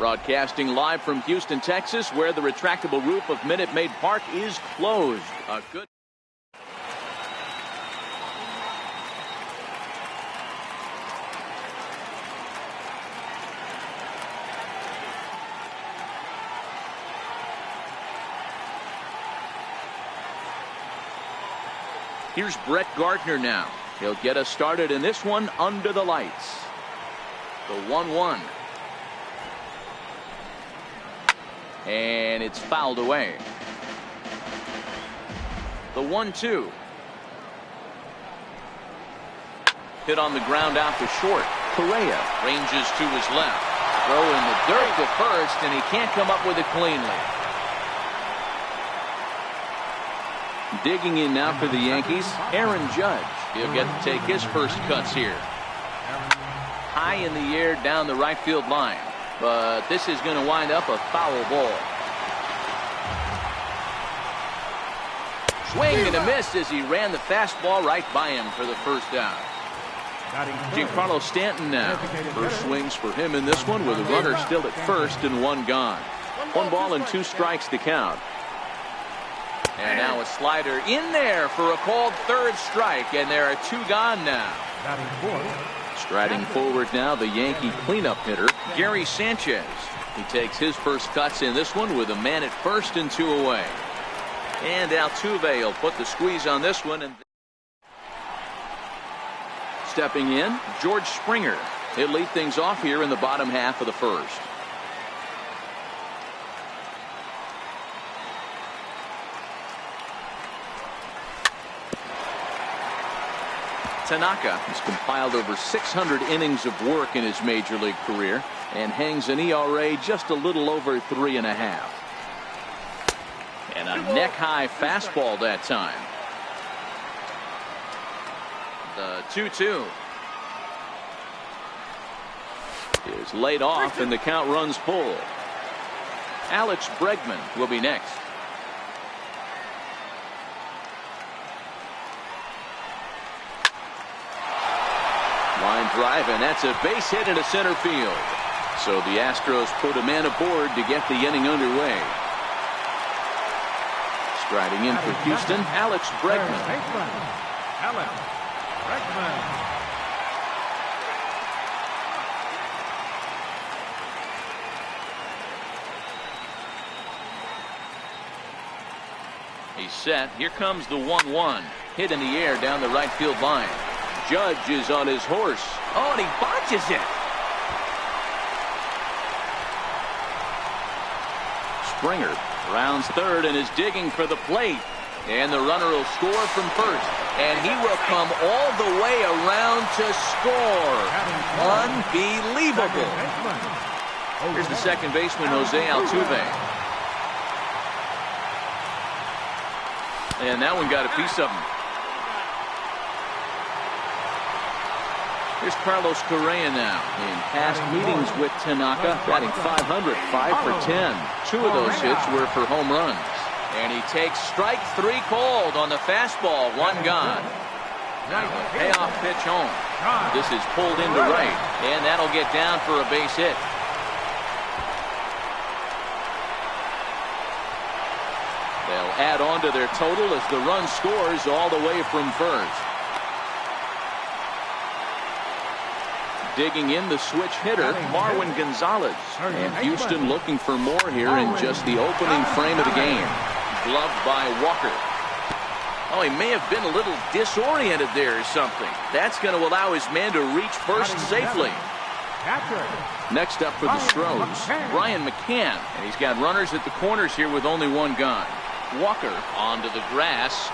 Broadcasting live from Houston, Texas, where the retractable roof of Minute Maid Park is closed. A good. Here's Brett Gardner now. He'll get us started in this one under the lights. The 1-1. And it's fouled away. The 1-2. Hit on the ground out to short. Correa ranges to his left. Throw in the dirt to first, and he can't come up with it cleanly. Digging in now for the Yankees, Aaron Judge. He'll get to take his first cuts here. High in the air down the right field line. But this is going to wind up a foul ball. Swing and a miss as he ran the fastball right by him for the first down. Giancarlo Stanton now. First swings for him in this one with a runner still at first and one gone. 1 ball and 2 strikes to count. And now a slider in there for a called third strike, and there are 2 gone now. Striding forward now, the Yankee cleanup hitter, Gary Sanchez. He takes his first cuts in this one with a man at first and 2 away. And Altuve will put the squeeze on this one. And stepping in, George Springer. He'll lead things off here in the bottom half of the first. Tanaka has compiled over 600 innings of work in his major league career and hangs an ERA just a little over 3.5. And a neck-high fastball that time. The 2-2 is laid off and the count runs full. Alex Bregman will be next. Line drive, and that's a base hit into center field. So the Astros put a man aboard to get the inning underway. Striding in for Houston, Alex Bregman. Alex Bregman. He's set. Here comes the 1-1. Hit in the air down the right field line. Judge is on his horse. Oh, and he botches it. Springer rounds third and is digging for the plate. And the runner will score from first. And he will come all the way around to score. Unbelievable. Here's the second baseman, Jose Altuve. And that one got a piece of him. Here's Carlos Correa now. In past meetings with Tanaka, batting .500, 5 for 10. 2 of those hits were for home runs. And he takes strike 3 called on the fastball, 1 gone. Now a payoff pitch home. This is pulled into right, and that'll get down for a base hit. They'll add on to their total as the run scores all the way from first. Digging in the switch hitter, Marwin Gonzalez. And Houston looking for more here in just the opening frame of the game. Gloved by Walker. Oh, he may have been a little disoriented there or something. That's going to allow his man to reach first safely. Next up for the Stros, Brian McCann. And he's got runners at the corners here with only 1 gone. Walker onto the grass.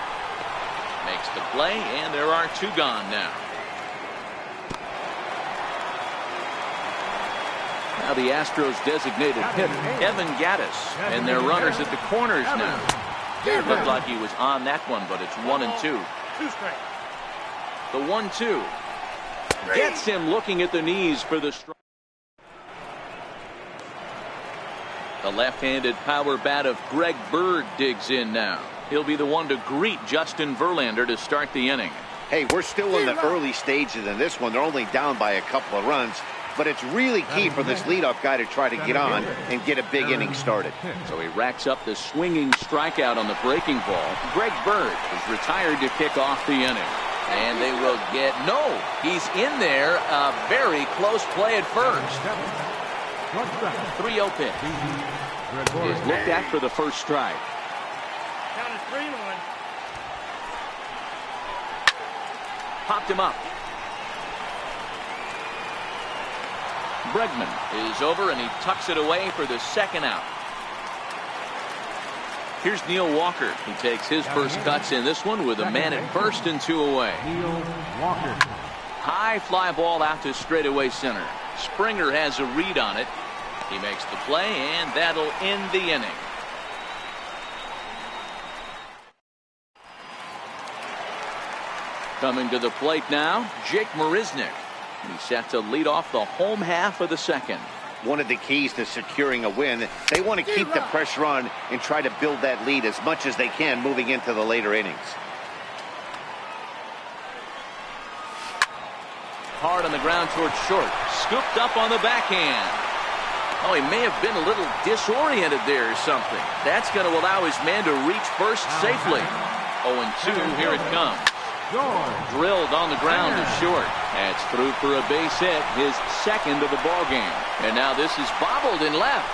Makes the play, and there are 2 gone now. Now the Astros designated hitter, Evan Gattis, and their runners at the corners now. It looked like he was on that one, but it's 1 and 2. The 1-2 gets him looking at the knees for the strike. The left-handed power bat of Greg Bird digs in now. He'll be the one to greet Justin Verlander to start the inning. Hey, we're still in the early stages in this one. They're only down by a couple of runs. but it's really key for this leadoff guy to try to get on and get a big inning started. So he racks up the swinging strikeout on the breaking ball. Greg Bird is retired to kick off the inning. And they will get, no, he's in there. A very close play at first. 3-0 pitch is looked at for the first strike. Count is 3-1. Popped him up. Bregman is over and he tucks it away for the second out. Here's Neil Walker. He takes his first cuts in this one with a man at first and 2 away. Neil Walker. High fly ball out to straightaway center. Springer has a read on it. He makes the play, and that'll end the inning. Coming to the plate now, Jake Marisnick. He's set to lead off the home half of the second. One of the keys to securing a win, they want to keep the pressure on and try to build that lead as much as they can moving into the later innings. Hard on the ground towards short. Scooped up on the backhand. Oh, he may have been a little disoriented there or something. That's going to allow his man to reach first safely. 0-2, here it comes. Drilled on the ground to short. That's through for a base hit, his second of the ball game. And now this is bobbled in left.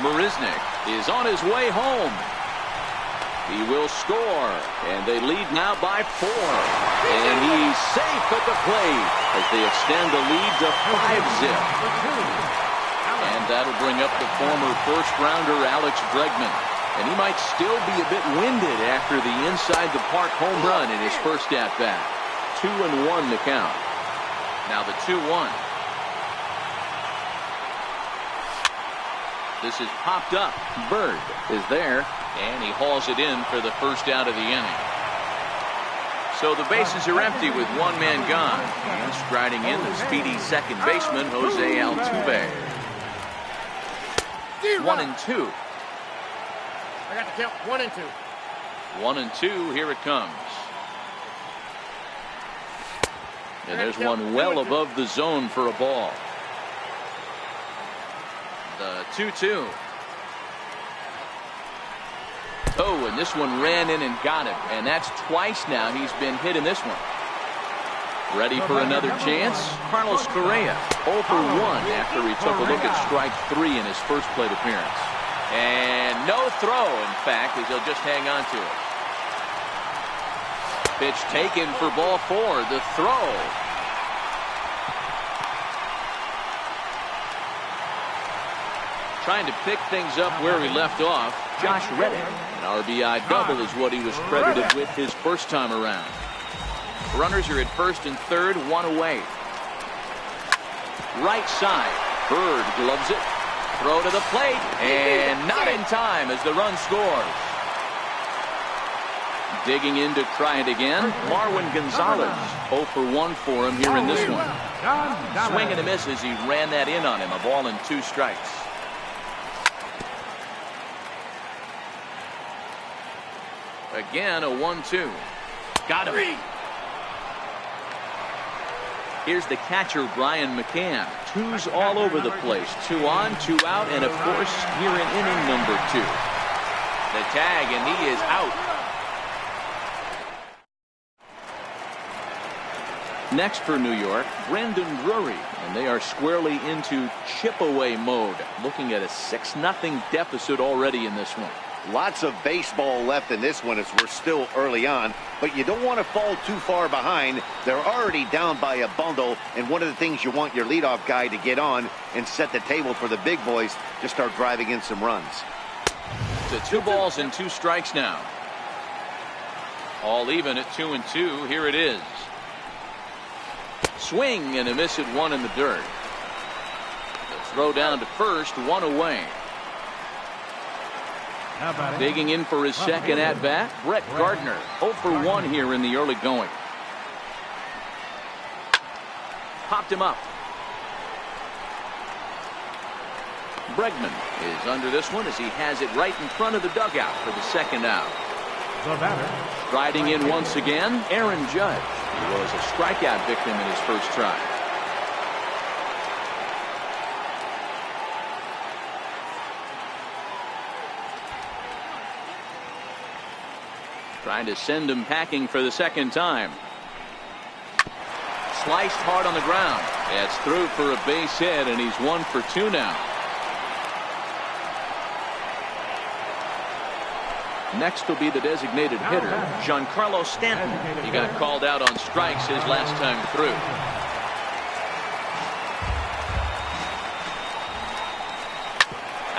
Marisnick is on his way home. He will score, and they lead now by 4. And he's safe at the plate as they extend the lead to 5-zip. And that'll bring up the former first-rounder Alex Bregman. And he might still be a bit winded after the inside-the-park home run in his first at-bat. 2-1 the count. Now the 2-1. This is popped up. Bird is there, and he hauls it in for the first out of the inning. So the bases are empty with one man gone. And striding in, the speedy second baseman, Jose Altuve. 1-2. I got the count. 1-2. 1-2. Here it comes. And there's one well above the zone for a ball. The 2-2. Oh, and this one ran in and got him. And that's twice now he's been hit in this one. Ready for another chance? Carlos Correa, 0 for 1 after he took a look at strike 3 in his first plate appearance. And no throw, in fact, as he'll just hang on to it. Pitch taken for ball 4. The throw. Trying to pick things up where he left off, Josh Reddick. An RBI double is what he was credited with his first time around. Runners are at first and third, 1 away. Right side. Bird gloves it. Throw to the plate, and not in time as the run scores. Digging in to try it again, Marwin Gonzalez. 0 for 1 for him here in this one. Swing and a miss as he ran that in on him. A ball and 2 strikes. Again, a 1-2. Got him. Here's the catcher, Brian McCann. 2s all over the place. 2 on, 2 out, and of course, here in inning number 2. The tag, and he is out. Next for New York, Brandon Drury, and they are squarely into chip-away mode, looking at a 6-0 deficit already in this one. Lots of baseball left in this one as we're still early on, but you don't want to fall too far behind. They're already down by a bundle, and one of the things you want your leadoff guy to get on and set the table for the big boys to start driving in some runs. To 2 balls and 2 strikes now. All even at 2-2. Here it is. Swing and a miss at 1 in the dirt. The throw down to first, 1 away. Digging in for his second at-bat, Brett Gardner. 0 for 1 here in the early going. Popped him up. Bregman is under this one as he has it right in front of the dugout for the second out. Striding in once again, Aaron Judge. He was a strikeout victim in his first try. Trying to send him packing for the second time. Sliced hard on the ground. It's through for a base hit, and he's 1 for 2 now. Next will be the designated hitter, Giancarlo Stanton. He got called out on strikes his last time through.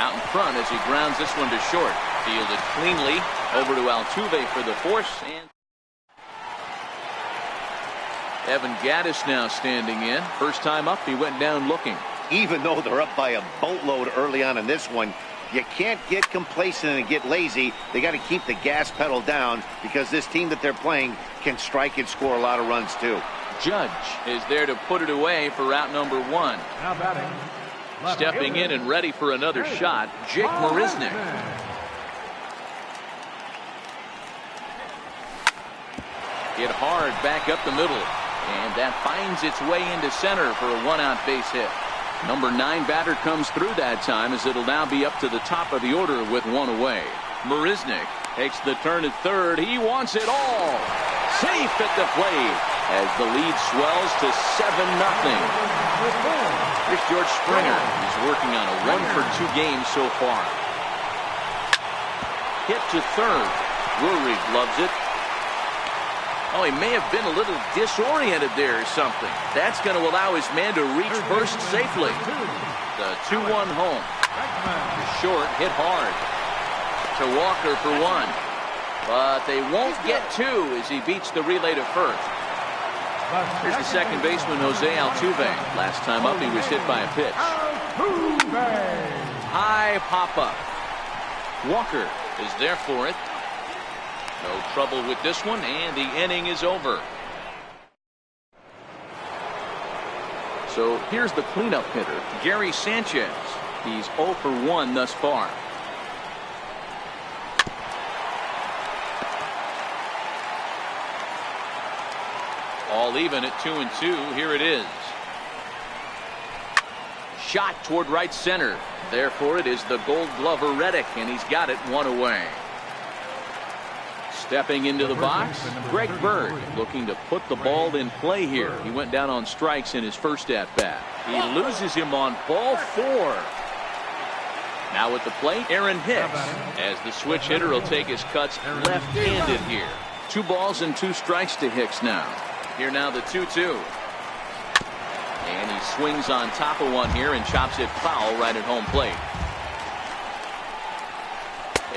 Out in front as he grounds this one to short. Fielded cleanly over to Altuve for the force. And Evan Gattis now standing in. First time up, he went down looking. Even though they're up by a boatload early on in this one, you can't get complacent and get lazy. They got to keep the gas pedal down because this team that they're playing can strike and score a lot of runs too. Judge is there to put it away for out number 1. Now batting. Stepping in and ready for another shot, Jake Marisnick. Hit hard back up the middle, and that finds its way into center for a 1-out base hit. Number 9 batter comes through that time, as it'll now be up to the top of the order with 1 away. Marisnick takes the turn at third. He wants it all. Safe at the plate as the lead swells to 7-0. Here's George Springer. He's working on a 1 for 2 game so far. Hit to third. Drury gloves it. Oh, he may have been a little disoriented there or something. That's going to allow his man to reach first safely. The 2-1 home. To short, hit hard. To Walker for 1. But they won't get 2 as he beats the relay to first. Here's the second baseman, Jose Altuve. Last time up, he was hit by a pitch. High pop-up. Walker is there for it. No trouble with this one, and the inning is over. So here's the cleanup hitter, Gary Sanchez. He's 0 for 1 thus far. All even at 2-2. Here it is. Shot toward right center. Therefore, it is the Gold Glover Reddick, and he's got it 1 away. Stepping into the box, Greg Bird looking to put the ball in play here. He went down on strikes in his first at-bat. He loses him on ball 4. Now at the plate, Aaron Hicks, as the switch hitter will take his cuts left-handed here. 2 balls and 2 strikes to Hicks now. Here now the 2-2. And he swings on top of one here and chops it foul right at home plate.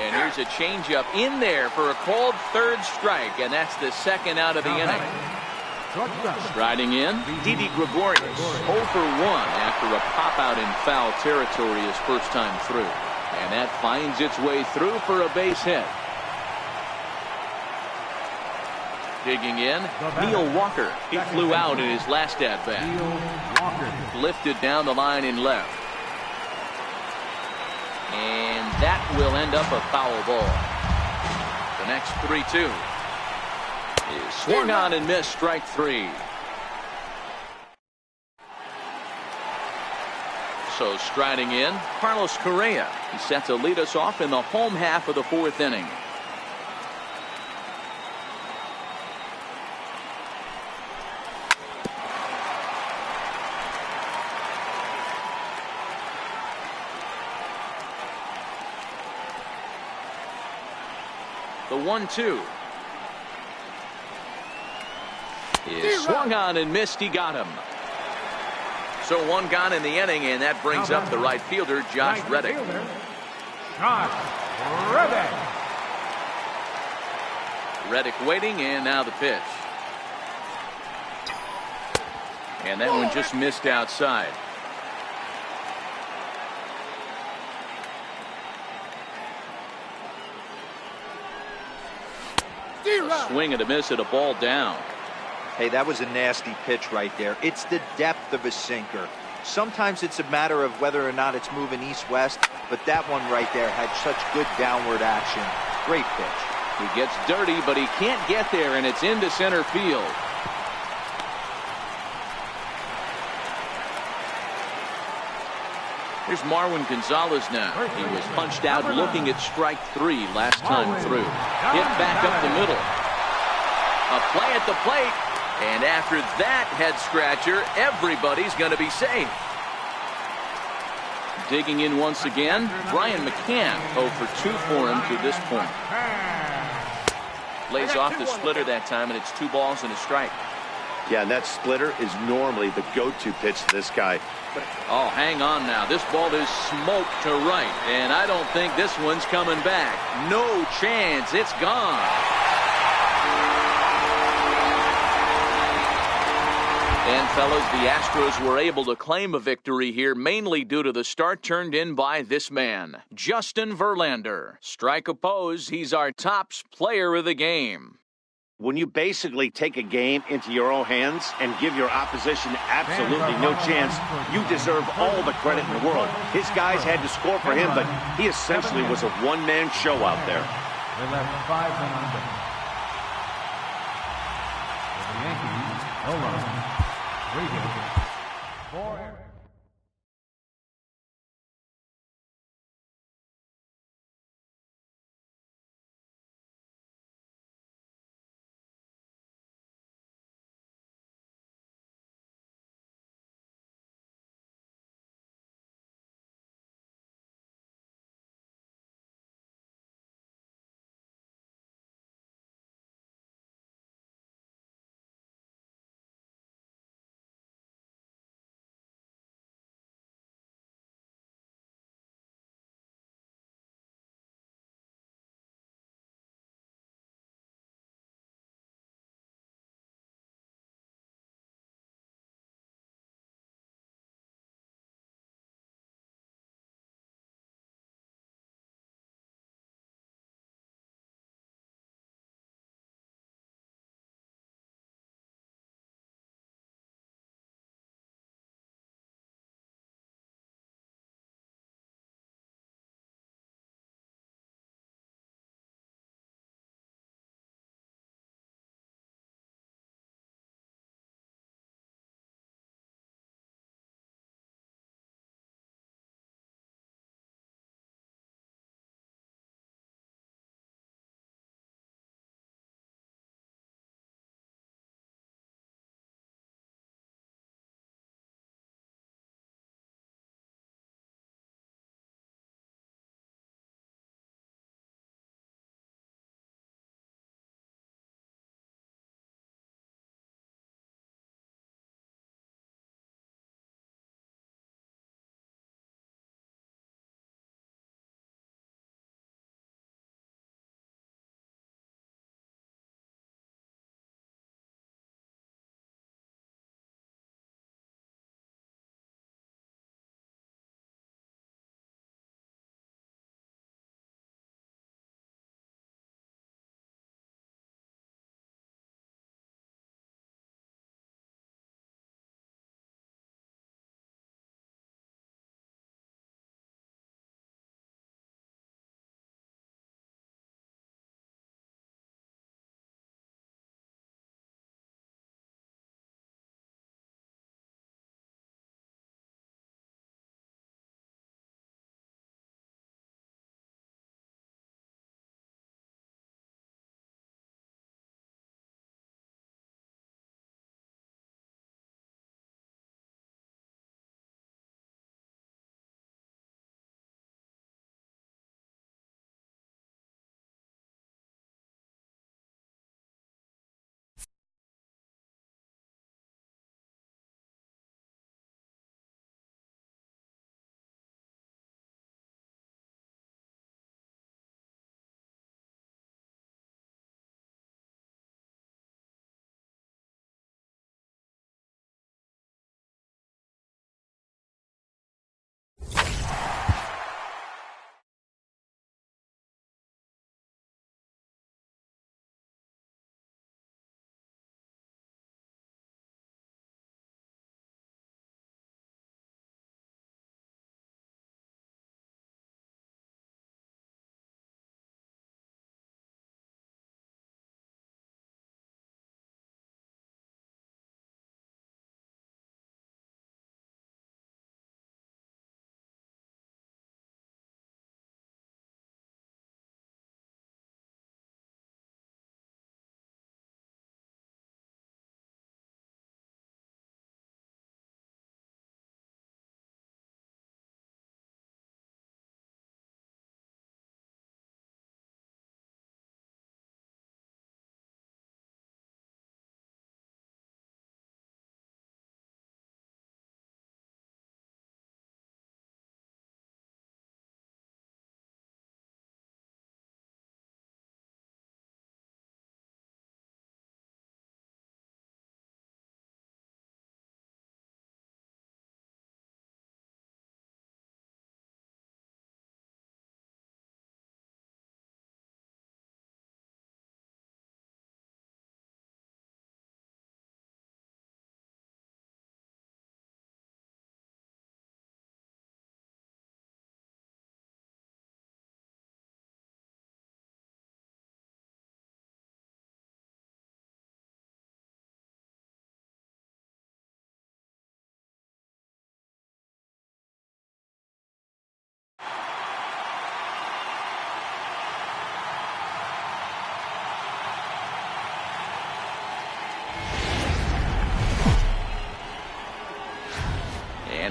And here's a changeup in there for a called third strike, and that's the second out of the inning. Striding in, Didi Gregorius, 0 for 1 after a pop-out in foul territory his first time through. And that finds its way through for a base hit. Digging in, Neil Walker. He flew out in his last at-bat. Lifted down the line in left. And that will end up a foul ball. The next 3-2 is swung on and missed, strike 3. So striding in, Carlos Correa. He's set to lead us off in the home half of the 4th inning. The 1-2 is swung on and missed. He got him. So 1 gone in the inning, and that brings up the right fielder, Josh Reddick. Reddick waiting, and now the pitch. And that one just missed outside. A swing and a miss at a ball down. Hey, that was a nasty pitch right there. It's the depth of a sinker. Sometimes it's a matter of whether or not it's moving east-west, but that one right there had such good downward action. Great pitch. He gets dirty, but he can't get there, and it's into center field. Here's Marwin Gonzalez now. He was punched out looking at strike 3 last time through. Hit back up the middle. A play at the plate. And after that head scratcher, everybody's going to be safe. Digging in once again, Brian McCann 0 for 2 for him to this point. Lays off the splitter that time, and it's 2 balls and a strike. Yeah, and that splitter is normally the go-to pitch to this guy. Oh, hang on now. This ball is smoked to right, and I don't think this one's coming back. No chance. It's gone. And, fellas, the Astros were able to claim a victory here, mainly due to the start turned in by this man, Justin Verlander. Strike oppose, he's our top player of the game. When you basically take a game into your own hands and give your opposition absolutely no chance, you deserve all the credit in the world. His guys had to score for him, but he essentially was a one-man show out there. They left 5 men on base. For the Yankees, no runs, 3 hits, 4 errors.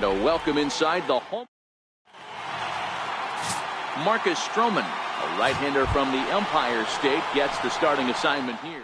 And a welcome inside the home. Marcus Stroman, a right-hander from the Empire State, gets the starting assignment here.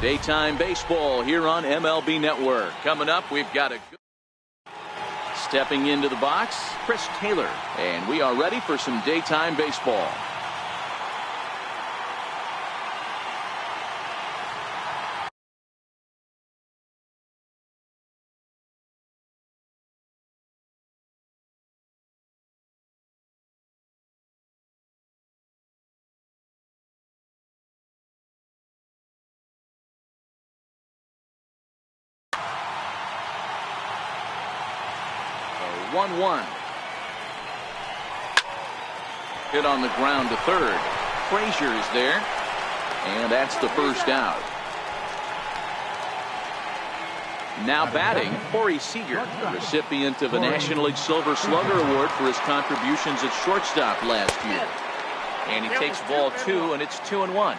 Daytime baseball here on MLB Network. Coming up, we've got a good... Stepping into the box, Chris Taylor. And we are ready for some daytime baseball. The 1-1. Hit on the ground to third. Frazier is there. And that's the first out. Now batting, Corey Seager, recipient of a National League Silver Slugger Award for his contributions at shortstop last year. And he takes ball 2, and it's 2-1.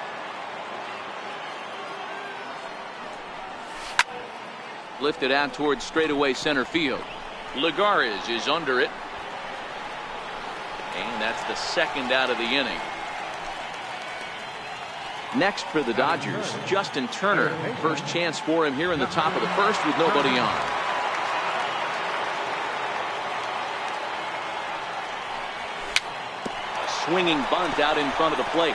Lifted out towards straightaway center field. Lagares is under it. And that's the second out of the inning. Next for the Dodgers, Justin Turner. First chance for him here in the top of the first with nobody on. A swinging bunt out in front of the plate.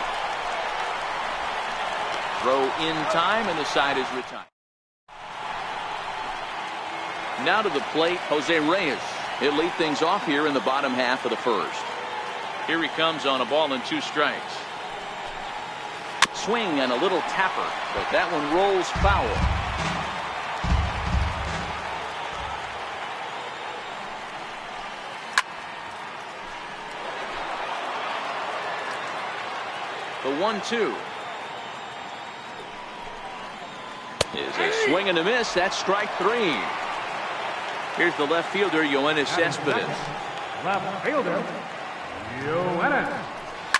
Throw in time, and the side is retired. Now to the plate, Jose Reyes. He'll lead things off here in the bottom half of the first. Here he comes on a ball and 2 strikes. Swing and a little tapper, but that one rolls foul. The 1-2 is a swing and a miss. That's strike 3. Here's the left fielder, Yoenis Cespedes. Left fielder, Yoenis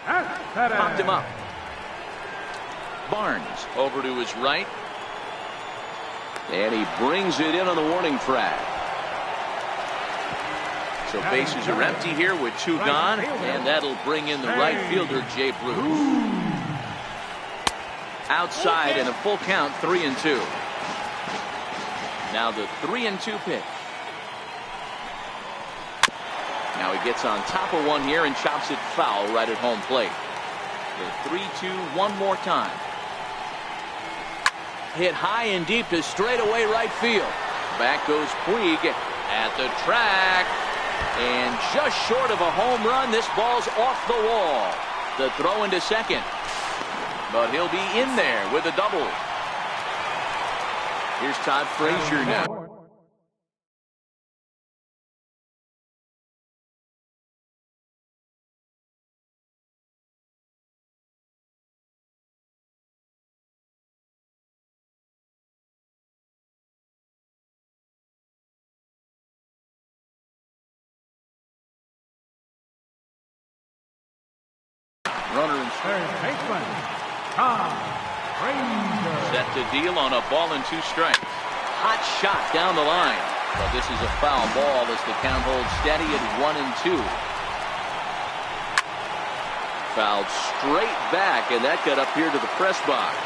Cespedes. Popped him up. Barnes over to his right. And he brings it in on the warning track. So bases are empty here with 2 gone. And that'll bring in the right fielder, Jay Bruce. Outside and a full count, 3-2. Now the 3-2 pitch. Now he gets on top of one here and chops it foul right at home plate. The 3-2 one more time. Hit high and deep to straightaway right field. Back goes Puig at the track. And just short of a home run, this ball's off the wall. The throw into second. But he'll be in there with a double. Here's Todd Frazier now. Runner and Third baseman, Todd Frazier. set to deal on a ball and 2 strikes. Hot shot down the line. But this is a foul ball as the count holds steady at 1-2. Fouled straight back, and that got up here to the press box.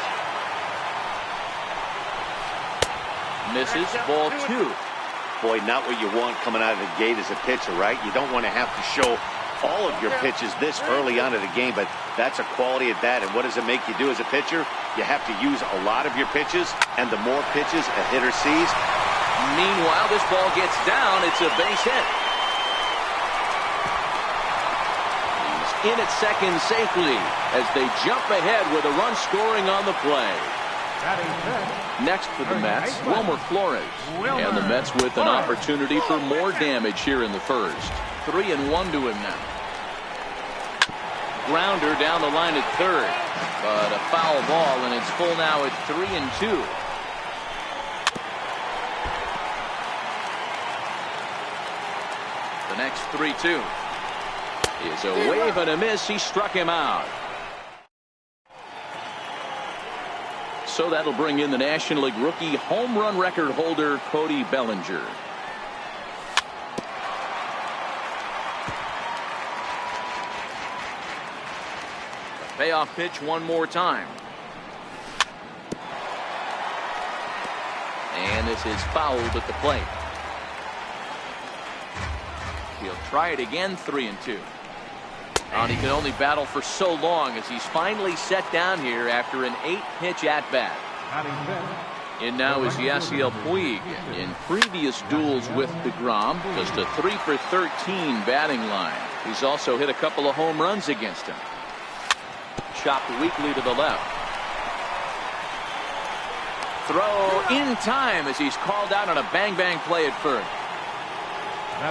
Misses, ball 2. Boy, not what you want coming out of the gate as a pitcher, right? You don't want to have to show all of your pitches this early on in the game, but that's a quality at bat. And what does it make you do as a pitcher? You have to use a lot of your pitches, and the more pitches a hitter sees. Meanwhile, this ball gets down. It's a base hit. He's in at second safely as they jump ahead with a run scoring on the play. Next for the Mets, Wilmer Flores. And the Mets with an opportunity for more damage here in the first. 3-1 to him now. Grounder down the line at third. But a foul ball, and it's full now at 3-2. The next 3-2 is a wave and a miss. He struck him out. So that'll bring in the National League rookie home run record holder, Cody Bellinger. Payoff pitch one more time. And this is fouled at the plate. He'll try it again, 3-2. And he can only battle for so long as he's finally set down here after an 8-pitch at-bat. In now is Yasiel Puig. In previous duels with DeGrom, just a 3-for-13 batting line. He's also hit a couple of home runs against him. Chopped weakly to the left. Throw in time as he's called out on a bang-bang play at first.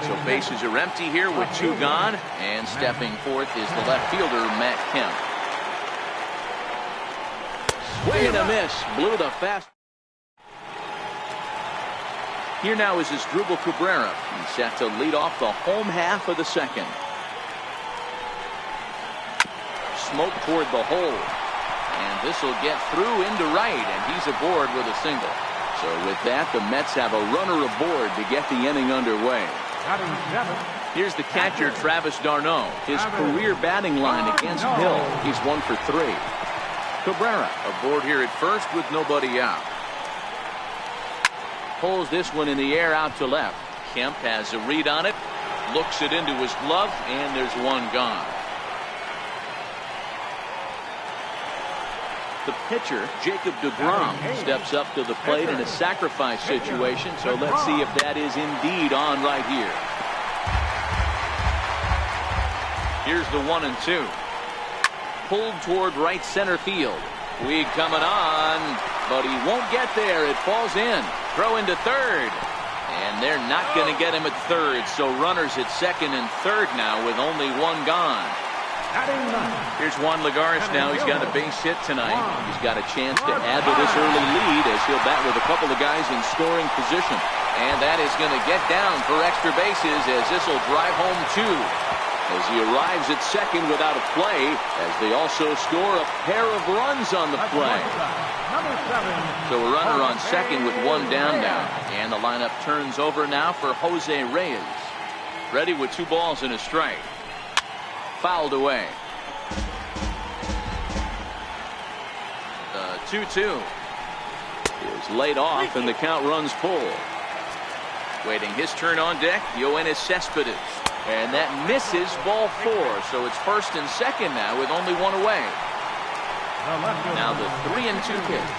So bases are empty here with 2 gone, and stepping forth is the left fielder, Matt Kemp. Swing and a miss, blew the fast. Here now is Asdrubal Cabrera. He's set to lead off the home half of the second. Smoke toward the hole, and this will get through into right, and he's aboard with a single. So with that, the Mets have a runner aboard to get the inning underway. Here's the catcher, Travis d'Arnaud. His career batting line against Hill, he's 1 for 3. Cabrera aboard here at first with nobody out. Pulls this one in the air out to left. Kemp has a read on it, looks it into his glove, and there's 1 gone. The pitcher, Jacob deGrom, steps up to the plate in a sacrifice situation, so let's see if that is indeed on right here. Here's the 1-2. Pulled toward right center field. Weed coming on, but he won't get there. It falls in. Throw into third. And they're not going to get him at third, so runners at second and third now with only one gone. Here's Juan Lagares now. He's got a base hit tonight. He's got a chance to add to this early lead as he'll bat with a couple of guys in scoring position. And that is going to get down for extra bases as this will drive home two. As he arrives at second without a play, as they also score a pair of runs on the play. So a runner on second with one down now. And the lineup turns over now for Jose Reyes. Ready with 2 balls and a strike. Fouled away. The 2-2 is laid off and the count runs full. Waiting his turn on deck, Yoenis Cespedes. And that misses, ball 4. So it's first and second now with only one away. Now the 3-2 pitch.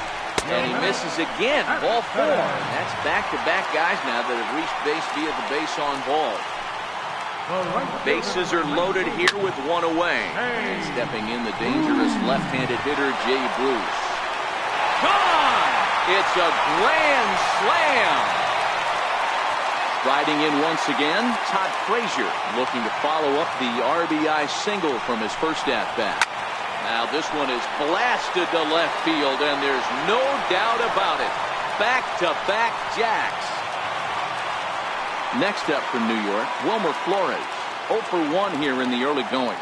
And he misses again, ball 4. And that's back-to-back guys now that have reached base via the base on ball. Bases are loaded here with one away. And stepping in the dangerous left-handed hitter, Jay Bruce. Gone! It's a grand slam! Riding in once again, Todd Frazier looking to follow up the RBI single from his first at-bat. Now this one is blasted to left field, and there's no doubt about it. Back-to-back jacks. Next up from New York, Wilmer Flores. 0 for 1 here in the early going.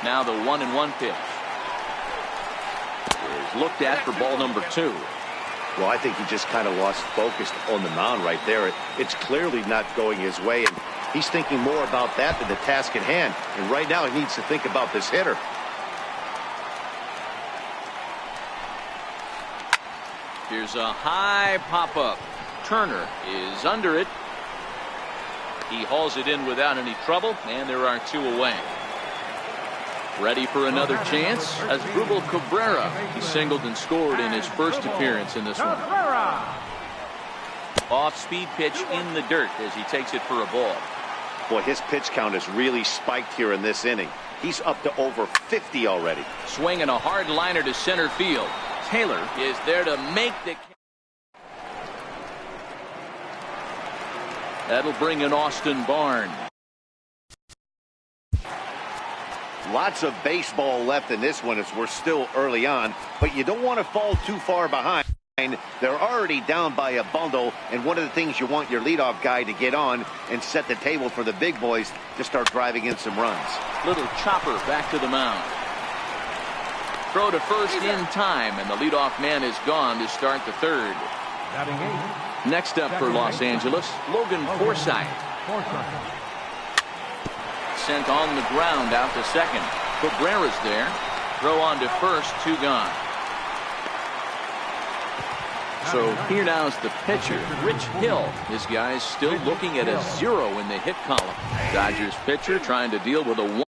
Now the 1-1 pitch is looked at for ball number 2. Well, I think he just kind of lost focus on the mound right there. It's clearly not going his way, and he's thinking more about that than the task at hand. And right now he needs to think about this hitter. Here's a high pop-up. Turner is under it. He hauls it in without any trouble, and there are 2 away. Ready for another chance as Asdrubal Cabrera. He singled and scored in his first appearance in this one. Off-speed pitch in the dirt as he takes it for a ball. Boy, his pitch count has really spiked here in this inning. He's up to over 50 already. Swinging a hard liner to center field. Taylor is there to make the... That'll bring in Austin Barnes. Lots of baseball left in this one as we're still early on, but you don't want to fall too far behind. They're already down by a bundle, and one of the things you want your leadoff guy to get on and set the table for the big boys to start driving in some runs. Little chopper back to the mound. Throw to first in time, and the leadoff man is gone to start the third. Next up for Los Angeles, Logan Forsythe. Sent on the ground out to second. Cabrera's there. Throw on to first, 2 gone. So here now is the pitcher, Rich Hill. This guy's still looking at a 0 in the hit column. Dodgers pitcher trying to deal with a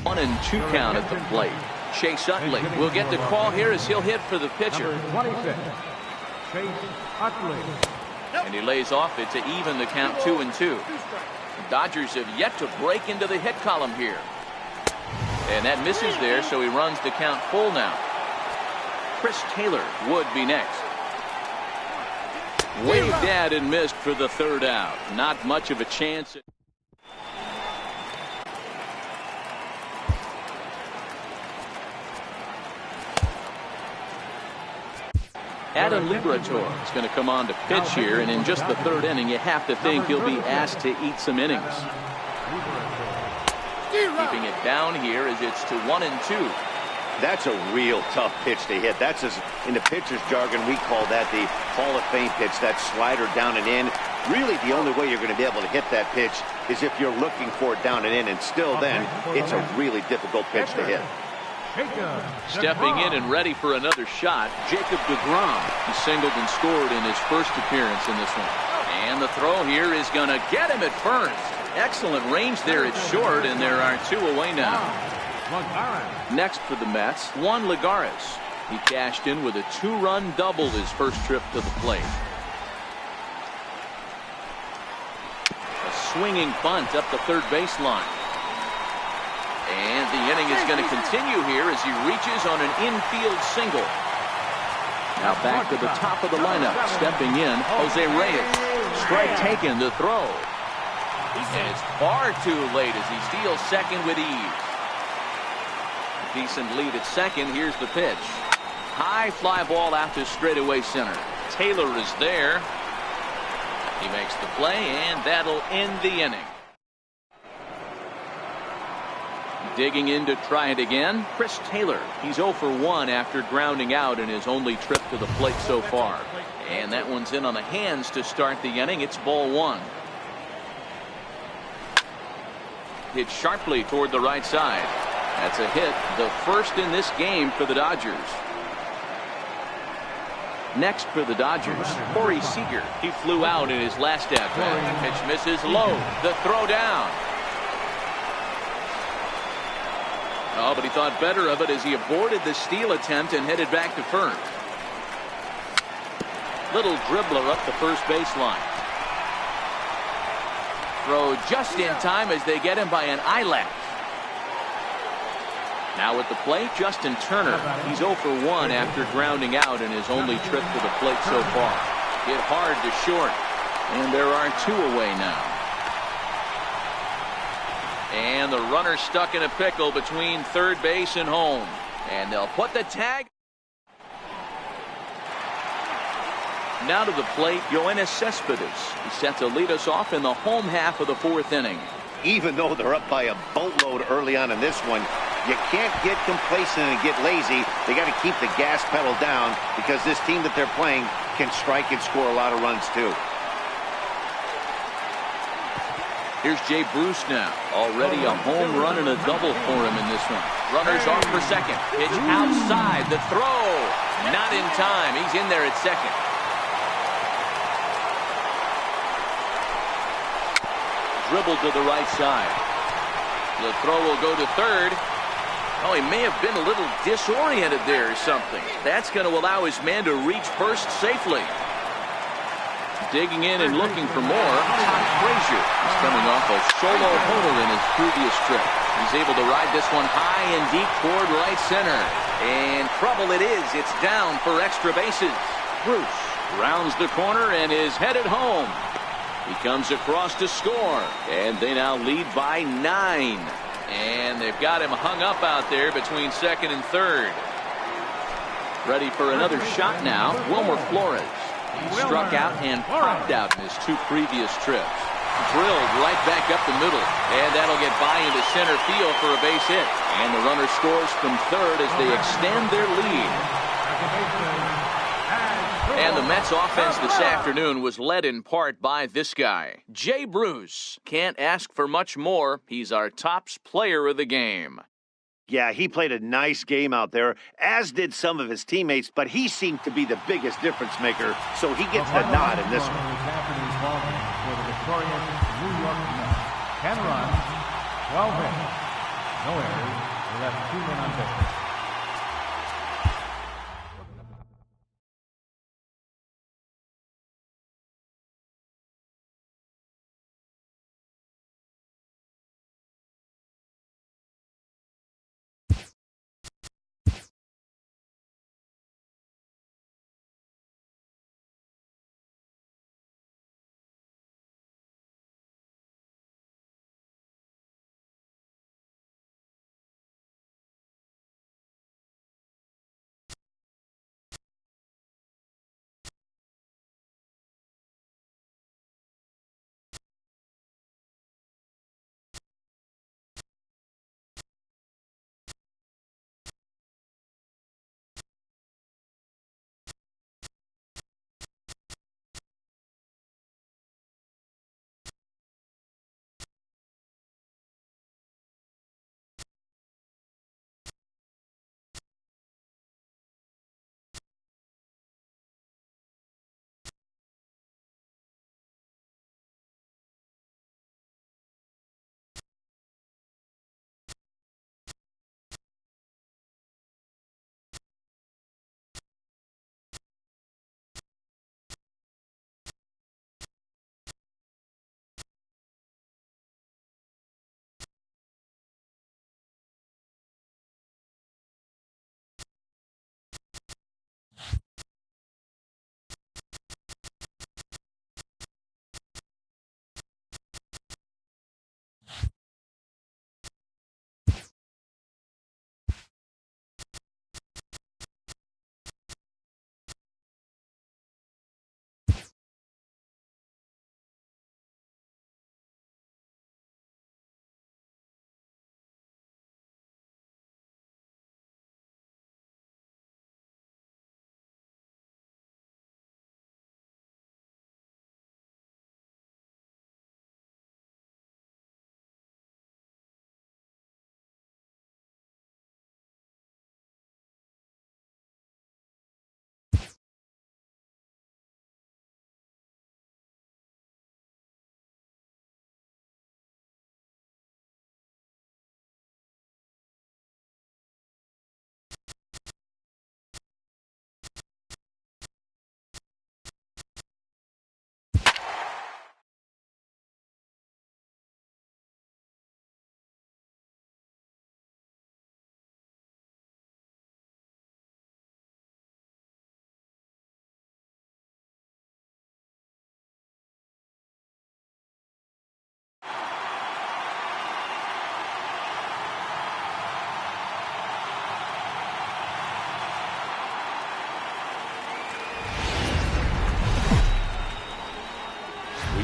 1-2 count at the plate. Chase Utley will get the call here as he'll hit for the pitcher. And he lays off it to even the count 2-2. The Dodgers have yet to break into the hit column here. And that misses there, so he runs the count full now. Chris Taylor would be next. Waved at and missed for the third out. Not much of a chance. Adam Liberatore is going to come on to pitch here, and in just the third inning, you have to think he'll be asked to eat some innings. Keeping it down here as it's to 1-2. That's a real tough pitch to hit. That's, as in the pitcher's jargon, we call that the Hall of Fame pitch, that slider down and in. Really, the only way you're going to be able to hit that pitch is if you're looking for it down and in, and still then, it's a really difficult pitch to hit. Stepping in and ready for another shot, Jacob deGrom. He singled and scored in his first appearance in this one. And the throw here is going to get him at first. Excellent range there at short, and there are 2 away now. Next for the Mets, Juan Lagares. He cashed in with a 2-run double his first trip to the plate. A swinging bunt up the third baseline. And the inning is going to continue here as he reaches on an infield single. Now back to the top of the lineup. Stepping in, Jose Reyes. Strike taken, the throw. And it's far too late as he steals second with ease. A decent lead at second. Here's the pitch. High fly ball out to straightaway center. Taylor is there. He makes the play, and that'll end the inning. Digging in to try it again, Chris Taylor. He's 0 for 1 after grounding out in his only trip to the plate so far. And that one's in on the hands to start the inning. It's ball 1. Hit sharply toward the right side. That's a hit, the first in this game for the Dodgers. Next for the Dodgers, Corey Seager. He flew out in his last at bat. The pitch misses low. The throw down. Oh, but he thought better of it as he aborted the steal attempt and headed back to first. Little dribbler up the first baseline. Throw just in time as they get him by an eyelash. Now at the plate, Justin Turner. He's 0 for 1 after grounding out in his only trip to the plate so far. Hit hard to short. And there are 2 away now. And the runner stuck in a pickle between third base and home. And they'll put the tag. Now to the plate, Yoenis Cespedes. He's set to lead us off in the home half of the 4th inning. Even though they're up by a boatload early on in this one, you can't get complacent and get lazy. They got to keep the gas pedal down because this team that they're playing can strike and score a lot of runs too. Here's Jay Bruce now. Already a home run and a double for him in this one. Runners off for second. Pitch outside. The throw. Not in time. He's in there at second. Dribble to the right side. The throw will go to third. Oh, he may have been a little disoriented there or something. That's going to allow his man to reach first safely. Digging in and looking for more, Todd Frazier is coming off a solo homer in his previous trip. He's able to ride this one high and deep toward right center. And trouble it is. It's down for extra bases. Bruce rounds the corner and is headed home. He comes across to score. And they now lead by 9. And they've got him hung up out there between second and third. Ready for another shot now, Wilmer Flores. He struck out and popped out in his 2 previous trips. Drilled right back up the middle. And that'll get by into center field for a base hit. And the runner scores from third as they extend their lead. And the Mets offense this afternoon was led in part by this guy, Jay Bruce. Can't ask for much more. He's our tops player of the game. Yeah, he played a nice game out there, as did some of his teammates, but he seemed to be the biggest difference maker, so he gets the nod in this one. For the victorious New York Mets. 10 runs, 12 hits, no errors. They left 2 men on base.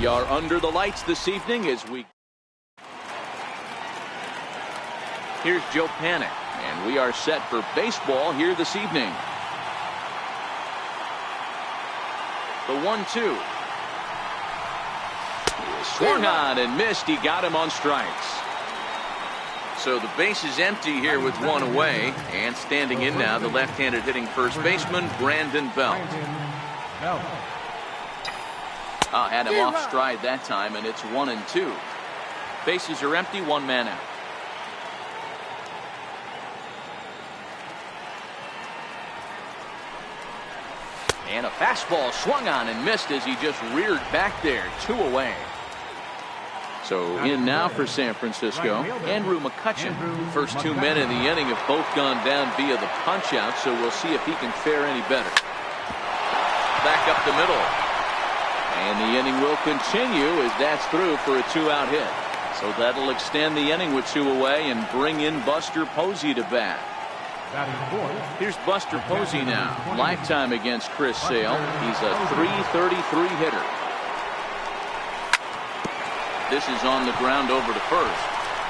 are under the lights this evening as we. Here's Joe Panik, and we are set for baseball here this evening. The 1-2. Swung on and missed. He got him on strikes. So the base is empty here with one away, and standing in now, the left-handed hitting first baseman, Brandon Belt. Had him off stride that time, and it's 1-2. Bases are empty, one man out. And a fastball swung on and missed as he just reared back there. 2 away. So in now for San Francisco, Andrew McCutchen. First 2 men in the inning have both gone down via the punch-out, so we'll see if he can fare any better. Back up the middle. And the inning will continue as that's through for a 2-out hit. So that'll extend the inning with 2 away and bring in Buster Posey to bat. Here's Buster Posey now. Lifetime against Chris Sale. He's a .333 hitter. This is on the ground over to first.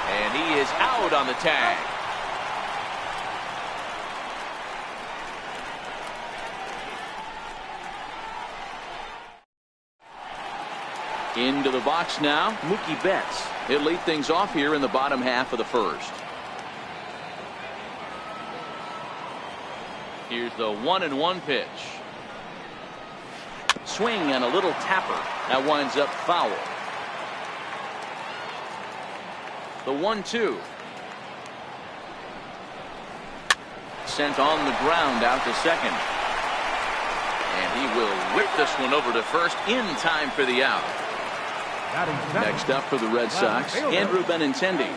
And he is out on the tag. Into the box now, Mookie Betts. He'll lead things off here in the bottom half of the first. Here's the 1-1 pitch. Swing and a little tapper. That winds up foul. The 1-2. Sent on the ground out to second. And he will whip this one over to first in time for the out. Next up for the Red Sox, Andrew Benintendi.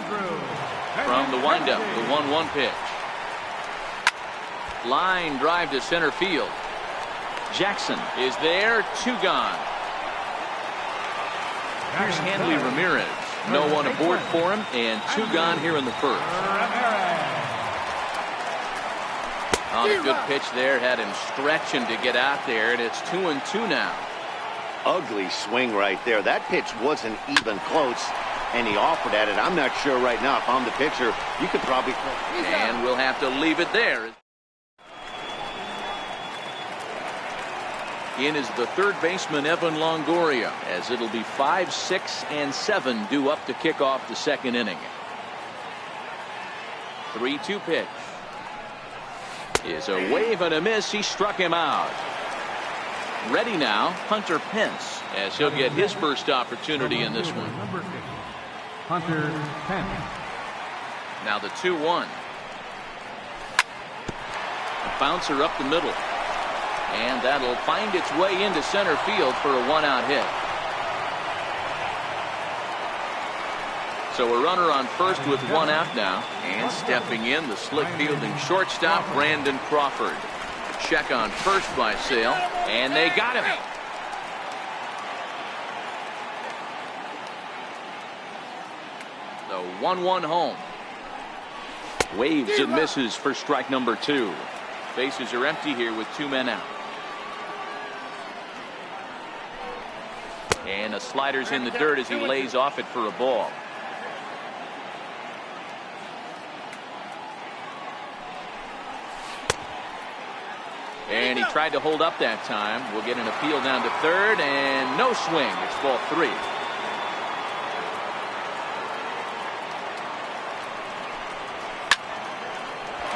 From the windup, the 1-1 pitch. Line drive to center field. Jackson is there. 2 gone. Here's Hanley Ramirez. No one aboard for him, and 2 gone here in the first. On a good pitch there, had him stretching to get out there, and it's 2-2 now. Ugly swing right there. That pitch wasn't even close, and he offered at it. I'm not sure right now if I'm the pitcher. You could probably. And we'll have to leave it there. In is the third baseman, Evan Longoria, as it'll be 5, 6, and 7 due up to kick off the second inning. 3-2 pitch. Is a wave and a miss. He struck him out. Ready now, Hunter Pence, as he'll get his first opportunity in this one. Hunter Pence. Now the 2-1. A bouncer up the middle. And that'll find its way into center field for a 1-out hit. So a runner on first with 1 out now. And stepping in, the slick fielding shortstop, Brandon Crawford. Check on first by Sale. And they got him. The 1-1 home. Waves and misses for strike number 2. Bases are empty here with 2 men out. And a slider's in the dirt as he lays off it for a ball. And he tried to hold up that time. We'll get an appeal down to third, and no swing. It's ball 3.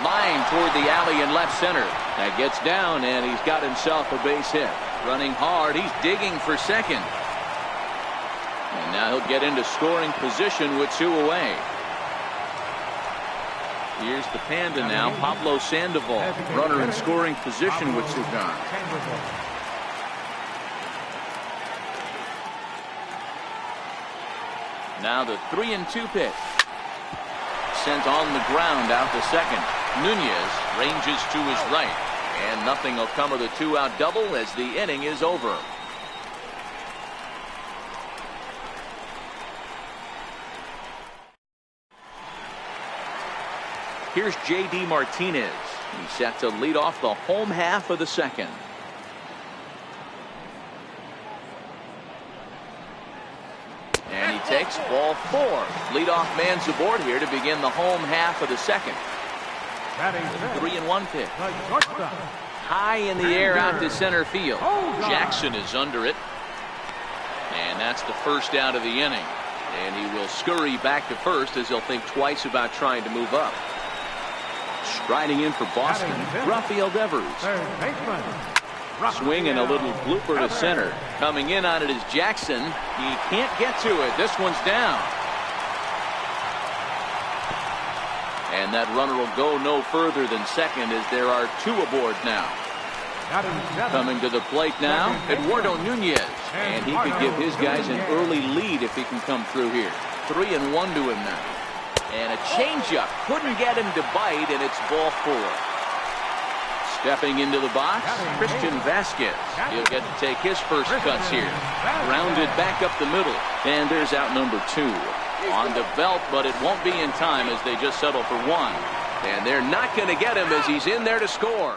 Line toward the alley in left center. That gets down, and he's got himself a base hit. Running hard. He's digging for second. And now he'll get into scoring position with 2 away. Here's the Panda now, Pablo Sandoval. Runner in scoring position with 2 gone. Now the 3-2 pitch. Sent on the ground out to second. Nunez ranges to his right. And nothing will come of the 2-out double as the inning is over. Here's J.D. Martinez. He's set to lead off the home half of the second. takes ball 4. Leadoff man's aboard here to begin the home half of the second. 3-1 pitch. High in the air out to center field. Jackson is under it. And that's the first out of the inning. And he will scurry back to first as he'll think twice about trying to move up. Striding in for Boston, Rafael Devers. Swing and a little blooper to center. Coming in on it is Jackson. He can't get to it. This one's down. And that runner will go no further than second as there are 2 aboard now. Coming to the plate now, Eduardo Nunez. And he could give his guys an early lead if he can come through here. 3-1 to him now. And a changeup. Couldn't get him to bite, and it's ball 4. Stepping into the box, Christian Vasquez. He'll get to take his first cuts here. Grounded back up the middle. And there's out number 2. On the belt, but it won't be in time as they just settle for 1. And they're not going to get him as he's in there to score.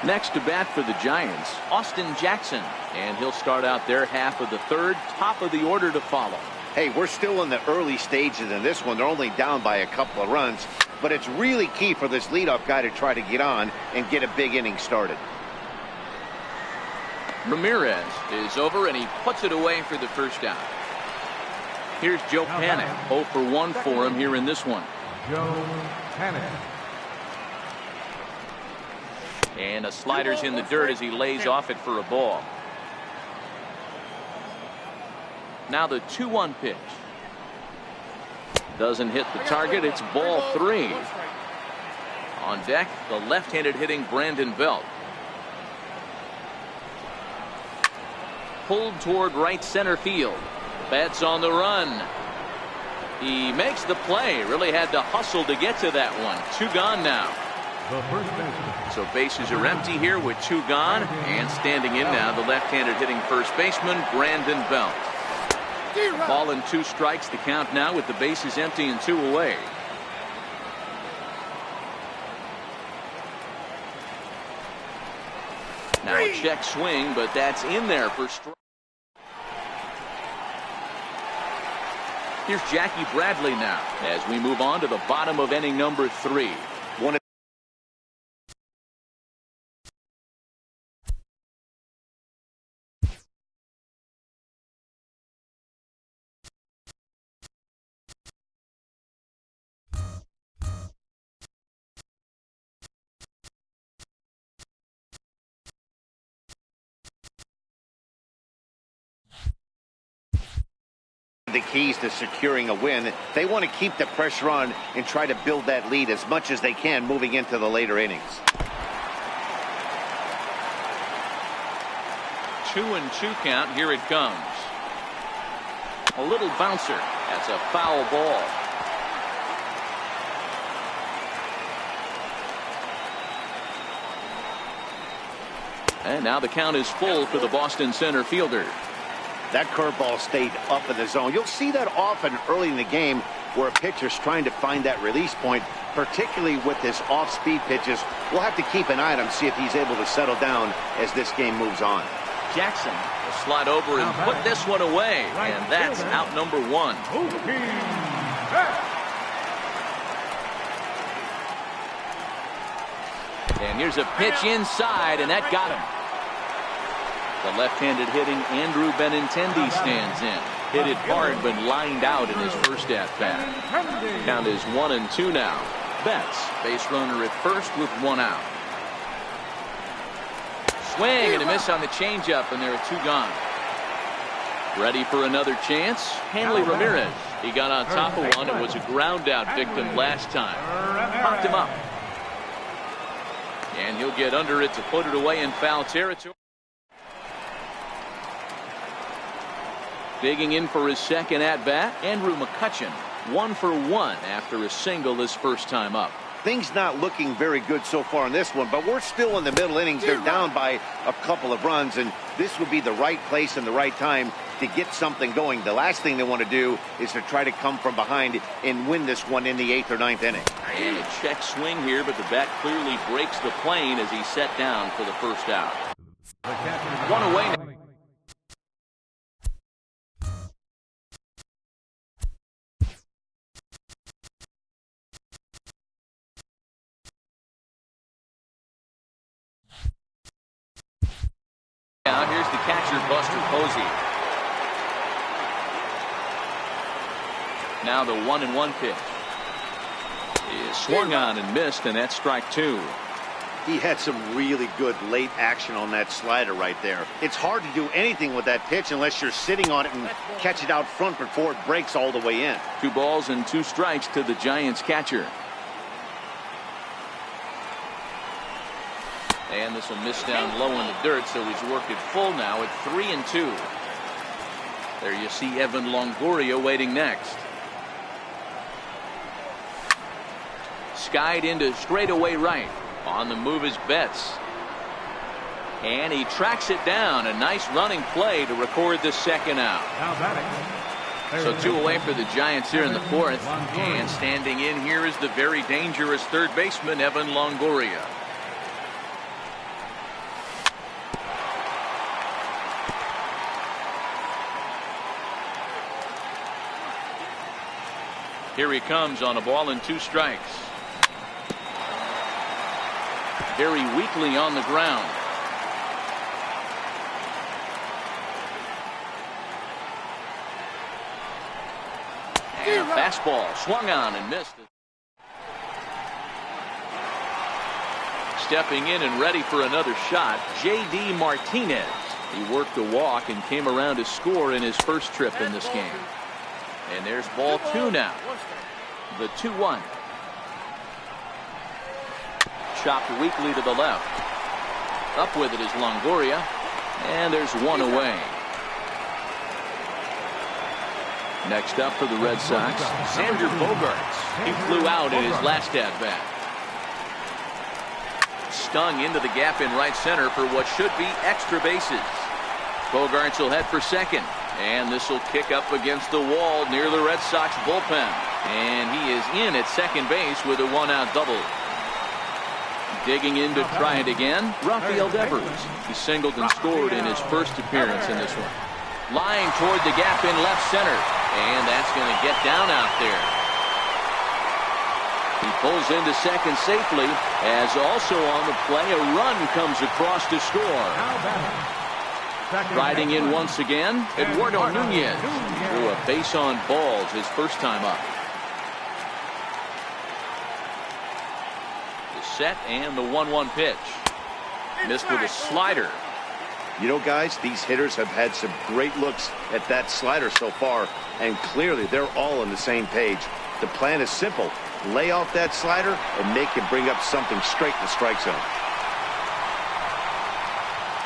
Next to bat for the Giants, Austin Jackson. And he'll start out their half of the third, top of the order to follow. Hey, we're still in the early stages in this one. They're only down by a couple of runs, but it's really key for this leadoff guy to try to get on and get a big inning started. Ramirez is over, and he puts it away for the first out. Here's Joe Panik. 0 for 1 for him here in this one. Joe Panik. And a slider's in the dirt as he lays off it for a ball. Now the 2-1 pitch. Doesn't hit the target. It's ball 3. On deck, the left-handed hitting Brandon Belt. Pulled toward right center field. Betts on the run. He makes the play. Really had to hustle to get to that one. 2 gone now. So bases are empty here with 2 gone. And standing in now, the left-handed hitting first baseman, Brandon Belt. Ball and 2 strikes to count now with the bases empty and 2 away. Now a check swing, but that's in there for strike. Here's Jackie Bradley now as we move on to the bottom of inning number 3. The keys to securing a win. They want to keep the pressure on and try to build that lead as much as they can moving into the later innings. 2-2 count. Here it comes. A little bouncer. That's a foul ball. And now the count is full for the Boston center fielder. That curveball stayed up in the zone. You'll see that often early in the game where a pitcher's trying to find that release point, particularly with his off-speed pitches. We'll have to keep an eye on him, see if he's able to settle down as this game moves on. Jackson will slide over and put this one away, and that's out number 1. And here's a pitch inside, and that got him. The left-handed hitting Andrew Benintendi stands in. Hit it hard, but lined out in his first at-bat. Count is 1-2 now. Betts, base runner at first with 1 out. Swing and a miss on the changeup, and there are 2 gone. Ready for another chance? Hanley Ramirez. He got on top of one and was a ground-out victim last time. Popped him up. And he'll get under it to put it away in foul territory. Digging in for his second at-bat, Andrew McCutchen. 1 for 1 after a single his first time up. Things not looking very good so far in this one, but we're still in the middle innings. They're down by a couple of runs, and this would be the right place and the right time to get something going. The last thing they want to do is to try to come from behind and win this one in the 8th or 9th inning. And a check swing here, but the bat clearly breaks the plane as he's set down for the first out. 1 away now. Posey. Now the 1-1 pitch is swung on and missed, and that's strike 2. He had some really good late action on that slider right there. It's hard to do anything with that pitch unless you're sitting on it and catch it out front before it breaks all the way in. 2 balls and 2 strikes to the Giants catcher. And this will miss down low in the dirt, so he's worked it full now at 3-2. There you see Evan Longoria waiting next. Skied into straightaway right. On the move is Betts. And he tracks it down. A nice running play to record the second out. So 2 away for the Giants here in the 4th. And standing in here is the very dangerous third baseman, Evan Longoria. Here he comes on a ball and 2 strikes. Very weakly on the ground. And a fastball swung on and missed. Stepping in and ready for another shot, J.D. Martinez. He worked a walk and came around to score in his first trip in this game. And there's ball 2 now. The 2-1. Chopped weakly to the left. Up with it is Longoria. And there's 1 away. Next up for the Red Sox, Xander Bogaerts. He flew out in his last at-bat. Stung into the gap in right center for what should be extra bases. Bogaerts will head for second. And this will kick up against the wall near the Red Sox bullpen. And he is in at second base with a 1-out double. Digging in to try it again, Rafael Devers. He singled and scored in his first appearance in this one. Line toward the gap in left center. And that's going to get down out there. He pulls into second safely, as also on the play a run comes across to score. Riding in once again, Eduardo Nunez threw a base on balls his first time up. The set and the 1-1 pitch. Missed with a slider. You know, guys, these hitters have had some great looks at that slider so far, and clearly they're all on the same page. The plan is simple. Lay off that slider and make him bring up something straight to the strike zone.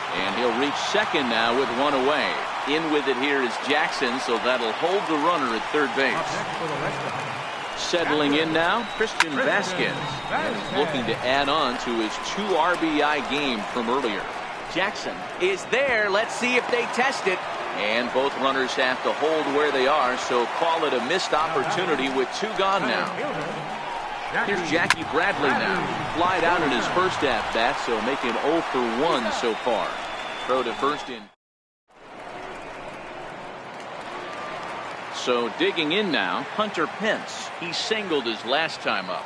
And he'll reach second now with 1 away. In with it here is Jackson, so that'll hold the runner at third base. Settling in now, Christian Vasquez. And is looking to add on to his 2 RBI game from earlier. Jackson is there. Let's see if they test it. And both runners have to hold where they are, so call it a missed opportunity with 2 gone now. Here's Jackie Bradley now. Flied out in his first at-bat, so making 0 for 1 so far. Throw to first in. So digging in now, Hunter Pence. He singled his last time up.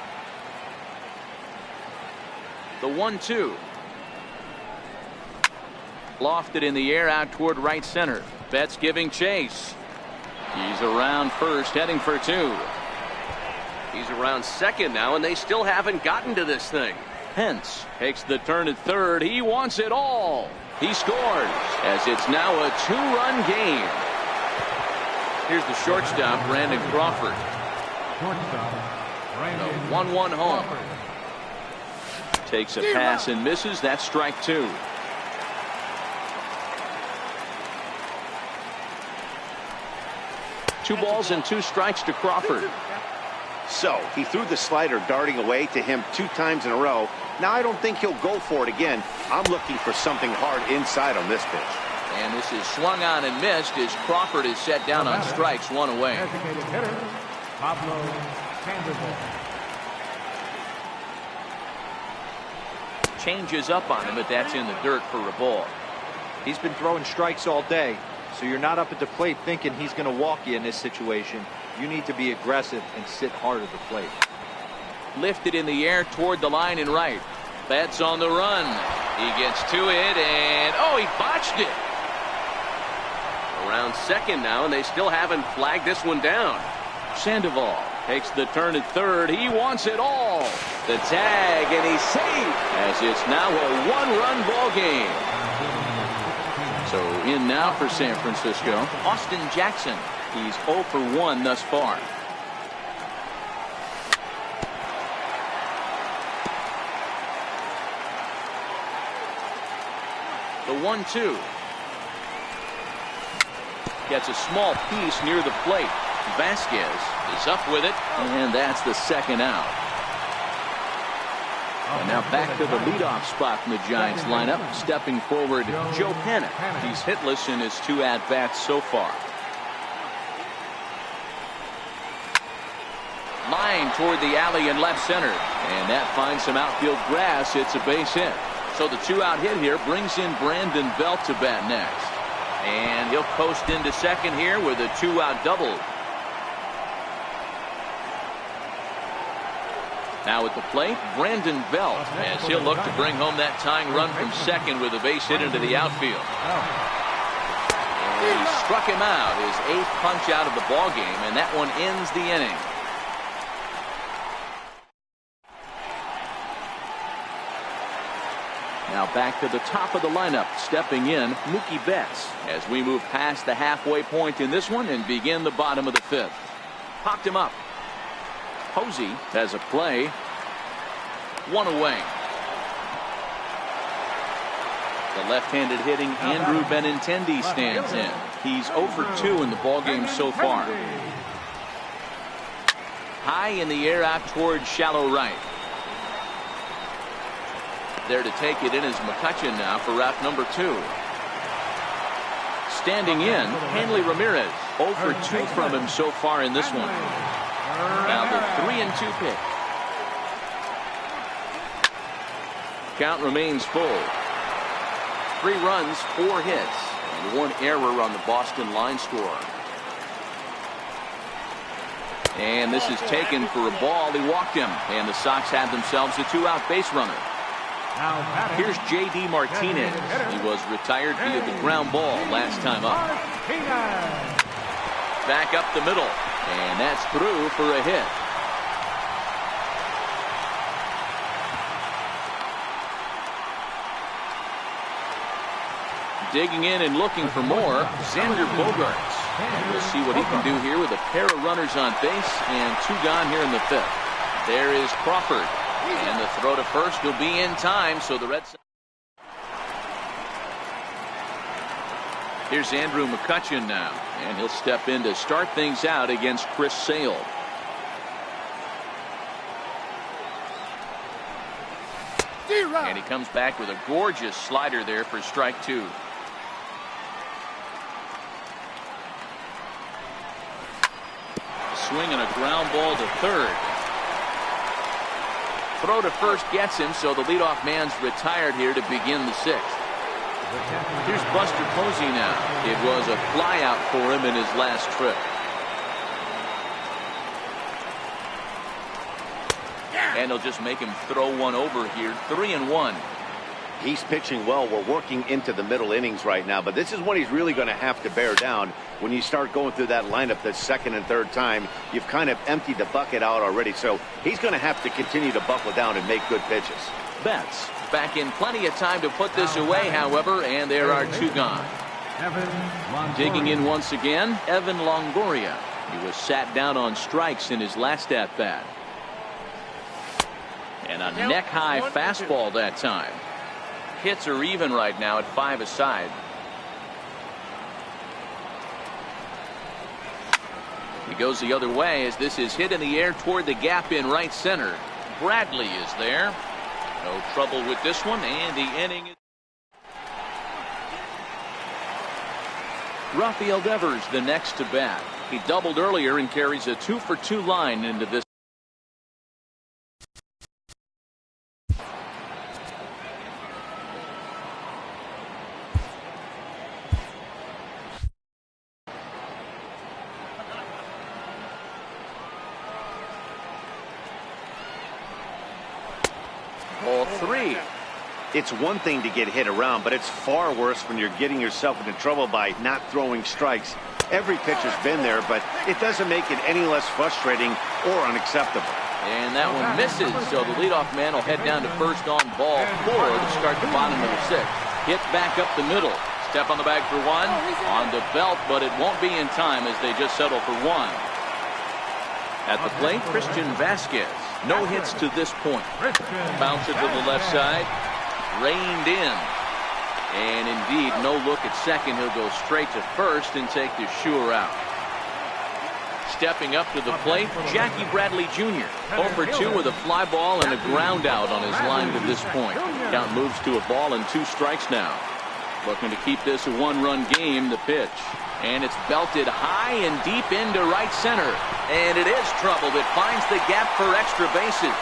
The 1-2. Lofted in the air out toward right center. Betts giving chase. He's around first, heading for 2. He's around second now, and they still haven't gotten to this thing. Pence takes the turn at third. He wants it all. He scores, as it's now a 2-run game. Here's the shortstop, Brandon Crawford. The 1-1 home. Takes a pass and misses. That's strike 2. Two balls and 2 strikes to Crawford. So he threw the slider darting away to him 2 times in a row. Now I don't think he'll go for it again. I'm looking for something hard inside on this pitch. And this is swung on and missed as Crawford is set down on strikes, 1 away. Changes up on him, but that's in the dirt for a ball. He's been throwing strikes all day, so you're not up at the plate thinking he's going to walk you in this situation. You need to be aggressive and sit hard at the plate. Lifted in the air toward the line and right. Betts on the run. He gets to it, and oh, he botched it. Around second now, and they still haven't flagged this one down. Sandoval takes the turn at third. He wants it all. The tag, and he's safe, as it's now a one-run ball game. So in now for San Francisco, Austin Jackson. He's 0 for 1 thus far. The 1-2. Gets a small piece near the plate. Vasquez is up with it, and that's the second out. And now back to the leadoff spot in the Giants lineup. Stepping forward, Joe Panik. He's hitless in his 2 at-bats so far. Line toward the alley in left center, and that finds some outfield grass. It's a base hit. So the 2-out hit here brings in Brandon Belt to bat next. And he'll coast into second here with a 2-out double. Now at the plate, Brandon Belt, as he'll look to bring home that tying run from second with a base hit into the outfield. And he struck him out, his 8th punch out of the ball game, and that one ends the inning. Now back to the top of the lineup, stepping in, Mookie Betts, as we move past the halfway point in this one and begin the bottom of the 5th. Popped him up. Posey has a play. 1 away. The left-handed hitting Andrew Benintendi stands in. He's 0 for 2 in the ballgame so far. High in the air out towards shallow right. There to take it in is McCutchen now for route number 2. Standing in, Hanley Ramirez. 0 for 2 from him so far in this one. Now the 3-2 pitch. Count remains full. 3 runs, 4 hits, and 1 error on the Boston line score. And this is taken for a ball. He walked him, and the Sox have themselves a 2-out base runner. Here's J.D. Martinez. He was retired via the ground ball last time up. Back up the middle, and that's through for a hit. Digging in and looking for more, Xander Bogaerts. And we'll see what he can do here with a pair of runners on base and 2 gone here in the 5th. There is Crawford. And the throw to first will be in time, so the Red Sox. Here's Andrew McCutchen now, and he'll step in to start things out against Chris Sale. And he comes back with a gorgeous slider there for strike 2. A swing and a ground ball to third. Throw to first gets him, so the leadoff man's retired here to begin the 6th. Here's Buster Posey now. It was a flyout for him in his last trip. And he'll just make him throw one over here. 3-1. He's pitching well. We're working into the middle innings right now, but this is when he's really going to have to bear down. When you start going through that lineup the 2nd and 3rd time, you've kind of emptied the bucket out already, so he's going to have to continue to buckle down and make good pitches. Betts back in plenty of time to put this away, however, and there are 2 gone. Digging in once again, Evan Longoria. He was sat down on strikes in his last at-bat. And a neck-high fastball that time. Hits are even right now at 5 aside. He goes the other way as this is hit in the air toward the gap in right center. Bradley is there. No trouble with this one, and the inning is. Rafael Devers the next to bat. He doubled earlier and carries a 2-for-2 line into this. Ball 3. It's one thing to get hit around, but it's far worse when you're getting yourself into trouble by not throwing strikes. Every pitcher's been there, but it doesn't make it any less frustrating or unacceptable. And that one misses, so the leadoff man will head down to first on ball 4 to start the bottom of the 6th. Hit back up the middle. Step on the bag for 1. On the belt, but it won't be in time as they just settle for 1. At the plate, Christian Vasquez. No hits to this point. Bounce it to the left side. Reined in. And indeed, no look at second. He'll go straight to first and take the sure out. Stepping up to the plate, Jackie Bradley Jr. 0 for 2 with a fly ball and a ground out on his line to this point. Count moves to a ball and 2 strikes now. Looking to keep this a 1-run game, the pitch. And it's belted high and deep into right center. And it is troubled. It finds the gap for extra bases.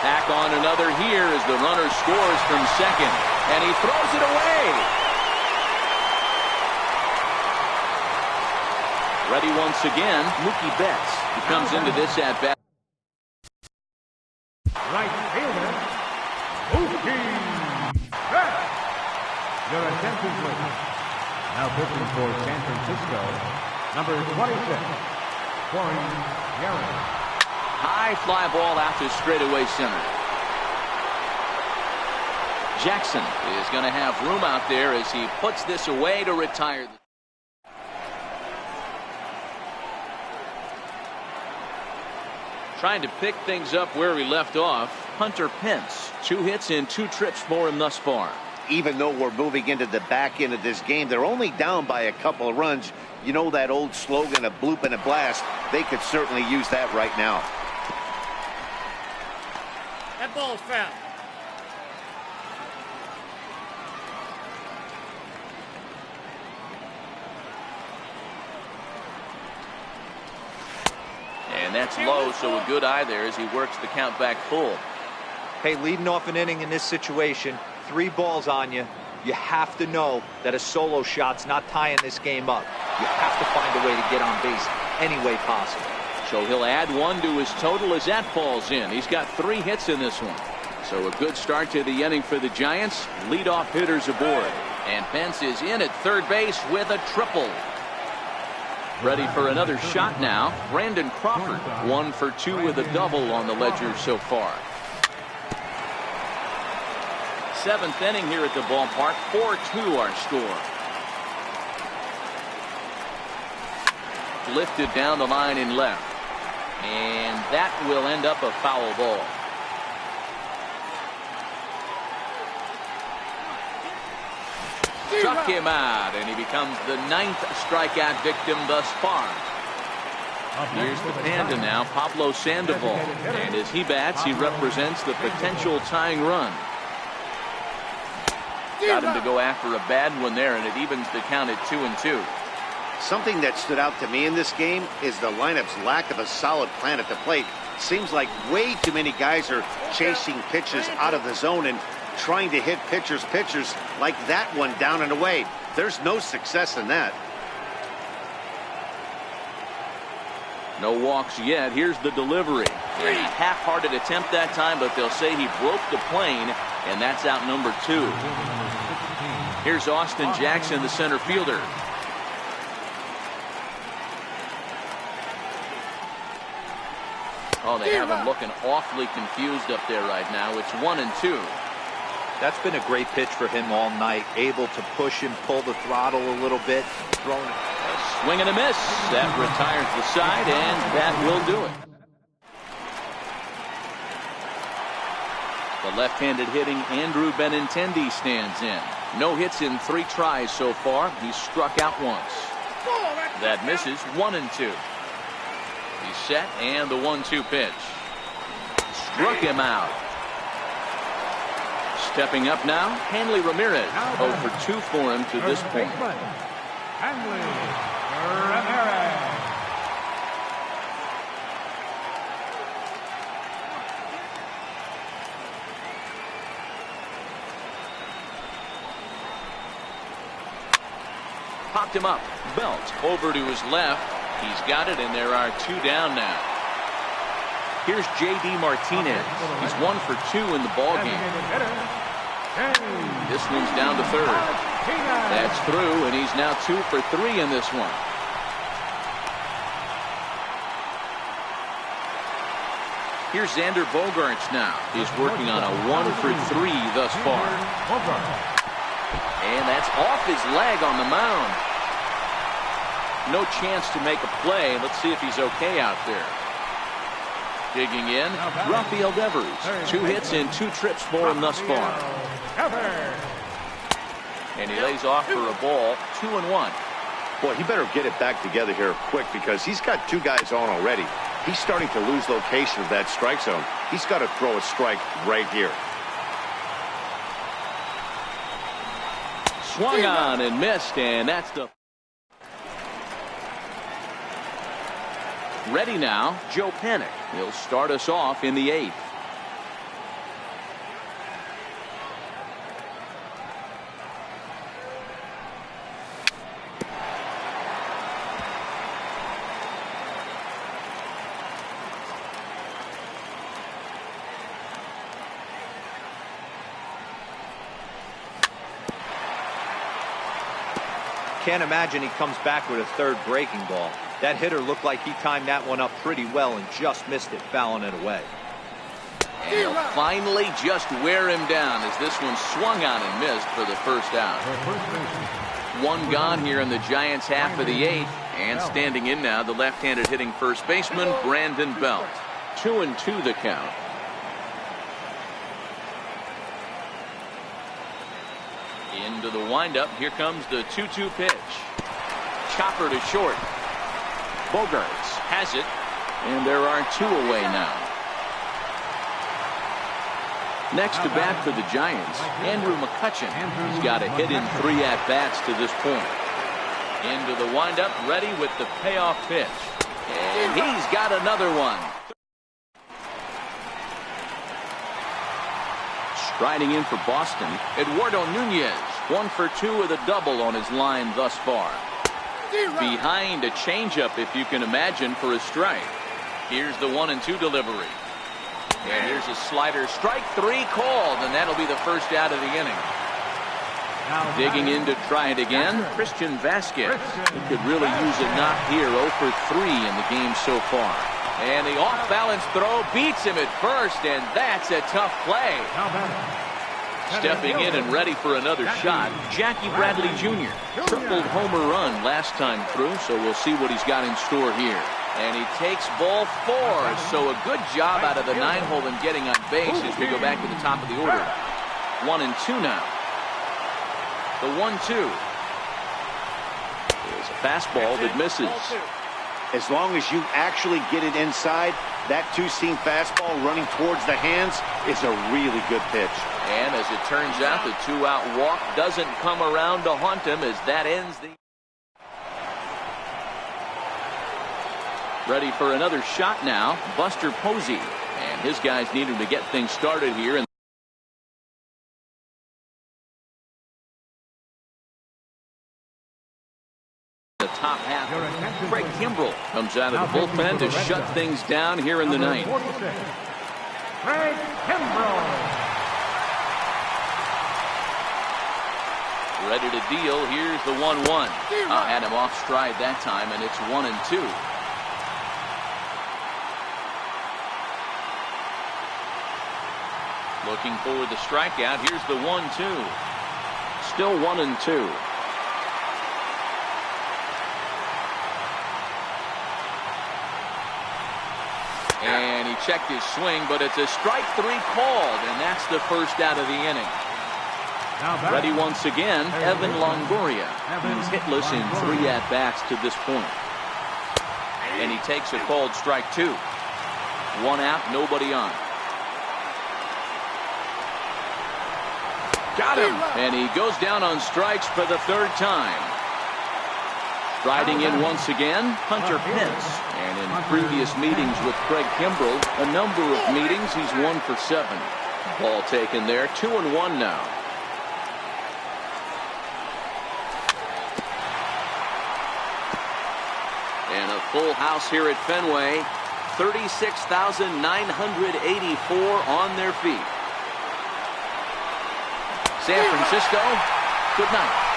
Tack on another here as the runner scores from second. And he throws it away. Ready once again, Mookie Betts. He comes into this at-bat. Right fielder, Mookie Betts. Your attention, please. Now pitching for San Francisco, number 26, Corey Garrett. High fly ball out to straightaway center. Jackson is going to have room out there as he puts this away to retire. Trying to pick things up where we left off, Hunter Pence. 2 hits and 2 trips for him thus far. Even though we're moving into the back end of this game, they're only down by a couple of runs. You know that old slogan, a bloop and a blast. They could certainly use that right now. That ball's foul. And that's low, so a good eye there as he works the count back full. Hey, leading off an inning in this situation, 3 balls on you. You have to know that a solo shot's not tying this game up. You have to find a way to get on base any way possible. So he'll add 1 to his total as that falls in. He's got 3 hits in this one. So a good start to the inning for the Giants. Leadoff hitters aboard. And Pence is in at third base with a triple. Ready for another shot now. Brandon Crawford, 1 for 2 with a double on the ledger so far. 7th inning here at the ballpark. 4-2 our score. Lifted down the line in left. And that will end up a foul ball. Struck him out, and he becomes the 9th strikeout victim thus far. Here's the Panda now, Pablo Sandoval. And as he bats, he represents the potential tying run. Got him to go after a bad one there, and it evens the count at 2-2. Something that stood out to me in this game is the lineup's lack of a solid plan at the plate. Seems like way too many guys are chasing pitches out of the zone and trying to hit pitchers like that one down and away. There's no success in that. No walks yet. Here's the delivery. A half-hearted attempt that time, but they'll say he broke the plane, and that's out number 2. Here's Austin Jackson, the center fielder. Oh, they have him looking awfully confused up there right now. It's 1-2. That's been a great pitch for him all night. Able to push and pull the throttle a little bit. Throwing it. A swing and a miss. That retires the side, and that will do it. The left-handed hitting Andrew Benintendi stands in. No hits in 3 tries so far. He's struck out once. That misses. 1-2. He's set, and the 1-2 pitch. Struck him out. Stepping up now, Hanley Ramirez. 0 for 2 for him to this point. Hanley Ramirez. Popped him up. Belt over to his left. He's got it, and there are 2 down now. Here's J.D. Martinez. He's 1 for 2 in the ballgame. This one's down to third. That's through, and he's now 2 for 3 in this one. Here's Xander Bogaerts now. He's working on a 1 for 3 thus far. And that's off his leg on the mound. No chance to make a play. Let's see if he's okay out there. Digging in, Rafael Devers. 2 hits and 2 trips for him thus far. And he lays off for a ball, 2-1. Boy, he better get it back together here quick because he's got 2 guys on already. He's starting to lose location of that strike zone. He's got to throw a strike right here. Swung on and missed, and that's the... Ready now, Joe Panik. He'll start us off in the 8th. Can't imagine he comes back with a 3rd breaking ball. That hitter looked like he timed that one up pretty well and just missed it, fouling it away. And he'll finally just wear him down as this one swung on and missed for the first out. 1 gone here in the Giants' half of the 8th. And standing in now, the left-handed hitting first baseman, Brandon Belt. 2-2 the count. Into the windup. Here comes the 2-2 pitch. Chopper to short. Bogaerts has it, and there are 2 away now. Next to bat for the Giants, Andrew McCutchen. He's got a hit in 3 at-bats to this point. Into the windup, ready with the payoff pitch. And he's got another one. Striding in for Boston, Eduardo Nunez. 1 for 2 with a double on his line thus far. Behind a changeup, if you can imagine, for a strike. Here's the 1-2 delivery. And here's a slider. Strike 3 called, and that'll be the first out of the inning. Digging in to try it again, Christian Vasquez. He could really use a knock here. 0 for 3 in the game so far. And the off-balance throw beats him at first, and that's a tough play. Stepping in and ready for another shot, Jackie Bradley Jr. Tripled homer run last time through, so we'll see what he's got in store here. And he takes ball 4, so a good job out of the 9-hole in getting on base as we go back to the top of the order. 1-2 now. The 1-2 is a fastball that misses. As long as you actually get it inside, that 2-seam fastball running towards the hands is a really good pitch. And as it turns out, the 2-out walk doesn't come around to haunt him as that ends the... Ready for another shot now, Buster Posey. And his guys need him to get things started here. In the top half, Craig Kimbrell comes out of the bullpen to shut things down here in the 9th. Craig Kimbrell. Ready to deal. Here's the 1-1. Had him off stride that time, and it's 1-2. Looking for the strikeout. Here's the 1-2. Still 1-2. And he checked his swing, but it's a strike 3 called, and that's the first out of the inning. Ready once again, Evan Longoria. He's hitless in 3 at-bats to this point. And he takes a called strike 2. 1 out, nobody on. Got him! And he goes down on strikes for the 3rd time. Riding in once again, Hunter Pence. And in previous meetings with Craig Kimbrell, a number of meetings, he's 1 for 7. Ball taken there, 2-1 now. And a full house here at Fenway. 36,984 on their feet. San Francisco, good night.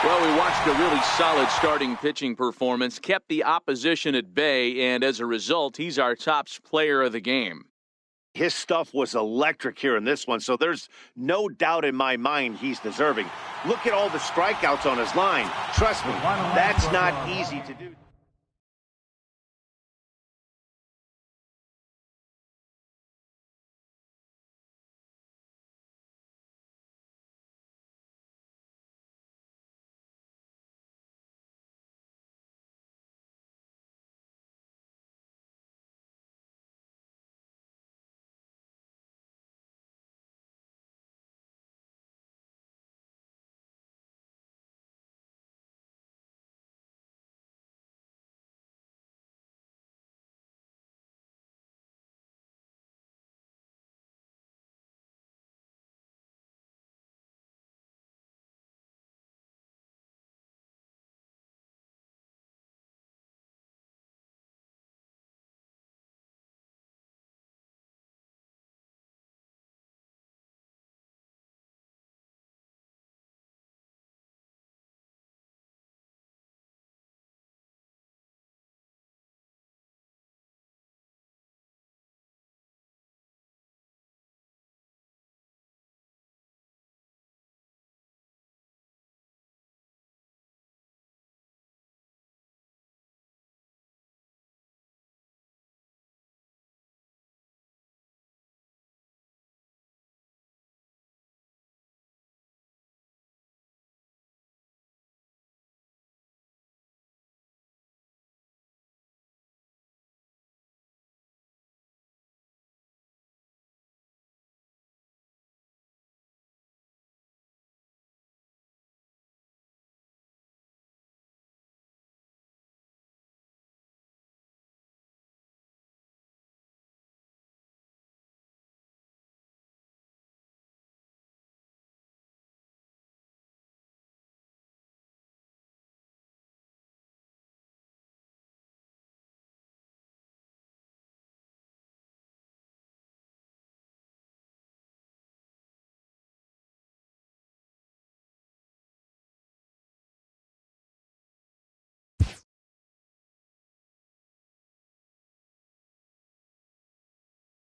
Well, we watched a really solid starting pitching performance, kept the opposition at bay, and as a result, he's our top player of the game. His stuff was electric here in this one, so there's no doubt in my mind he's deserving. Look at all the strikeouts on his line. Trust me, that's not easy to do.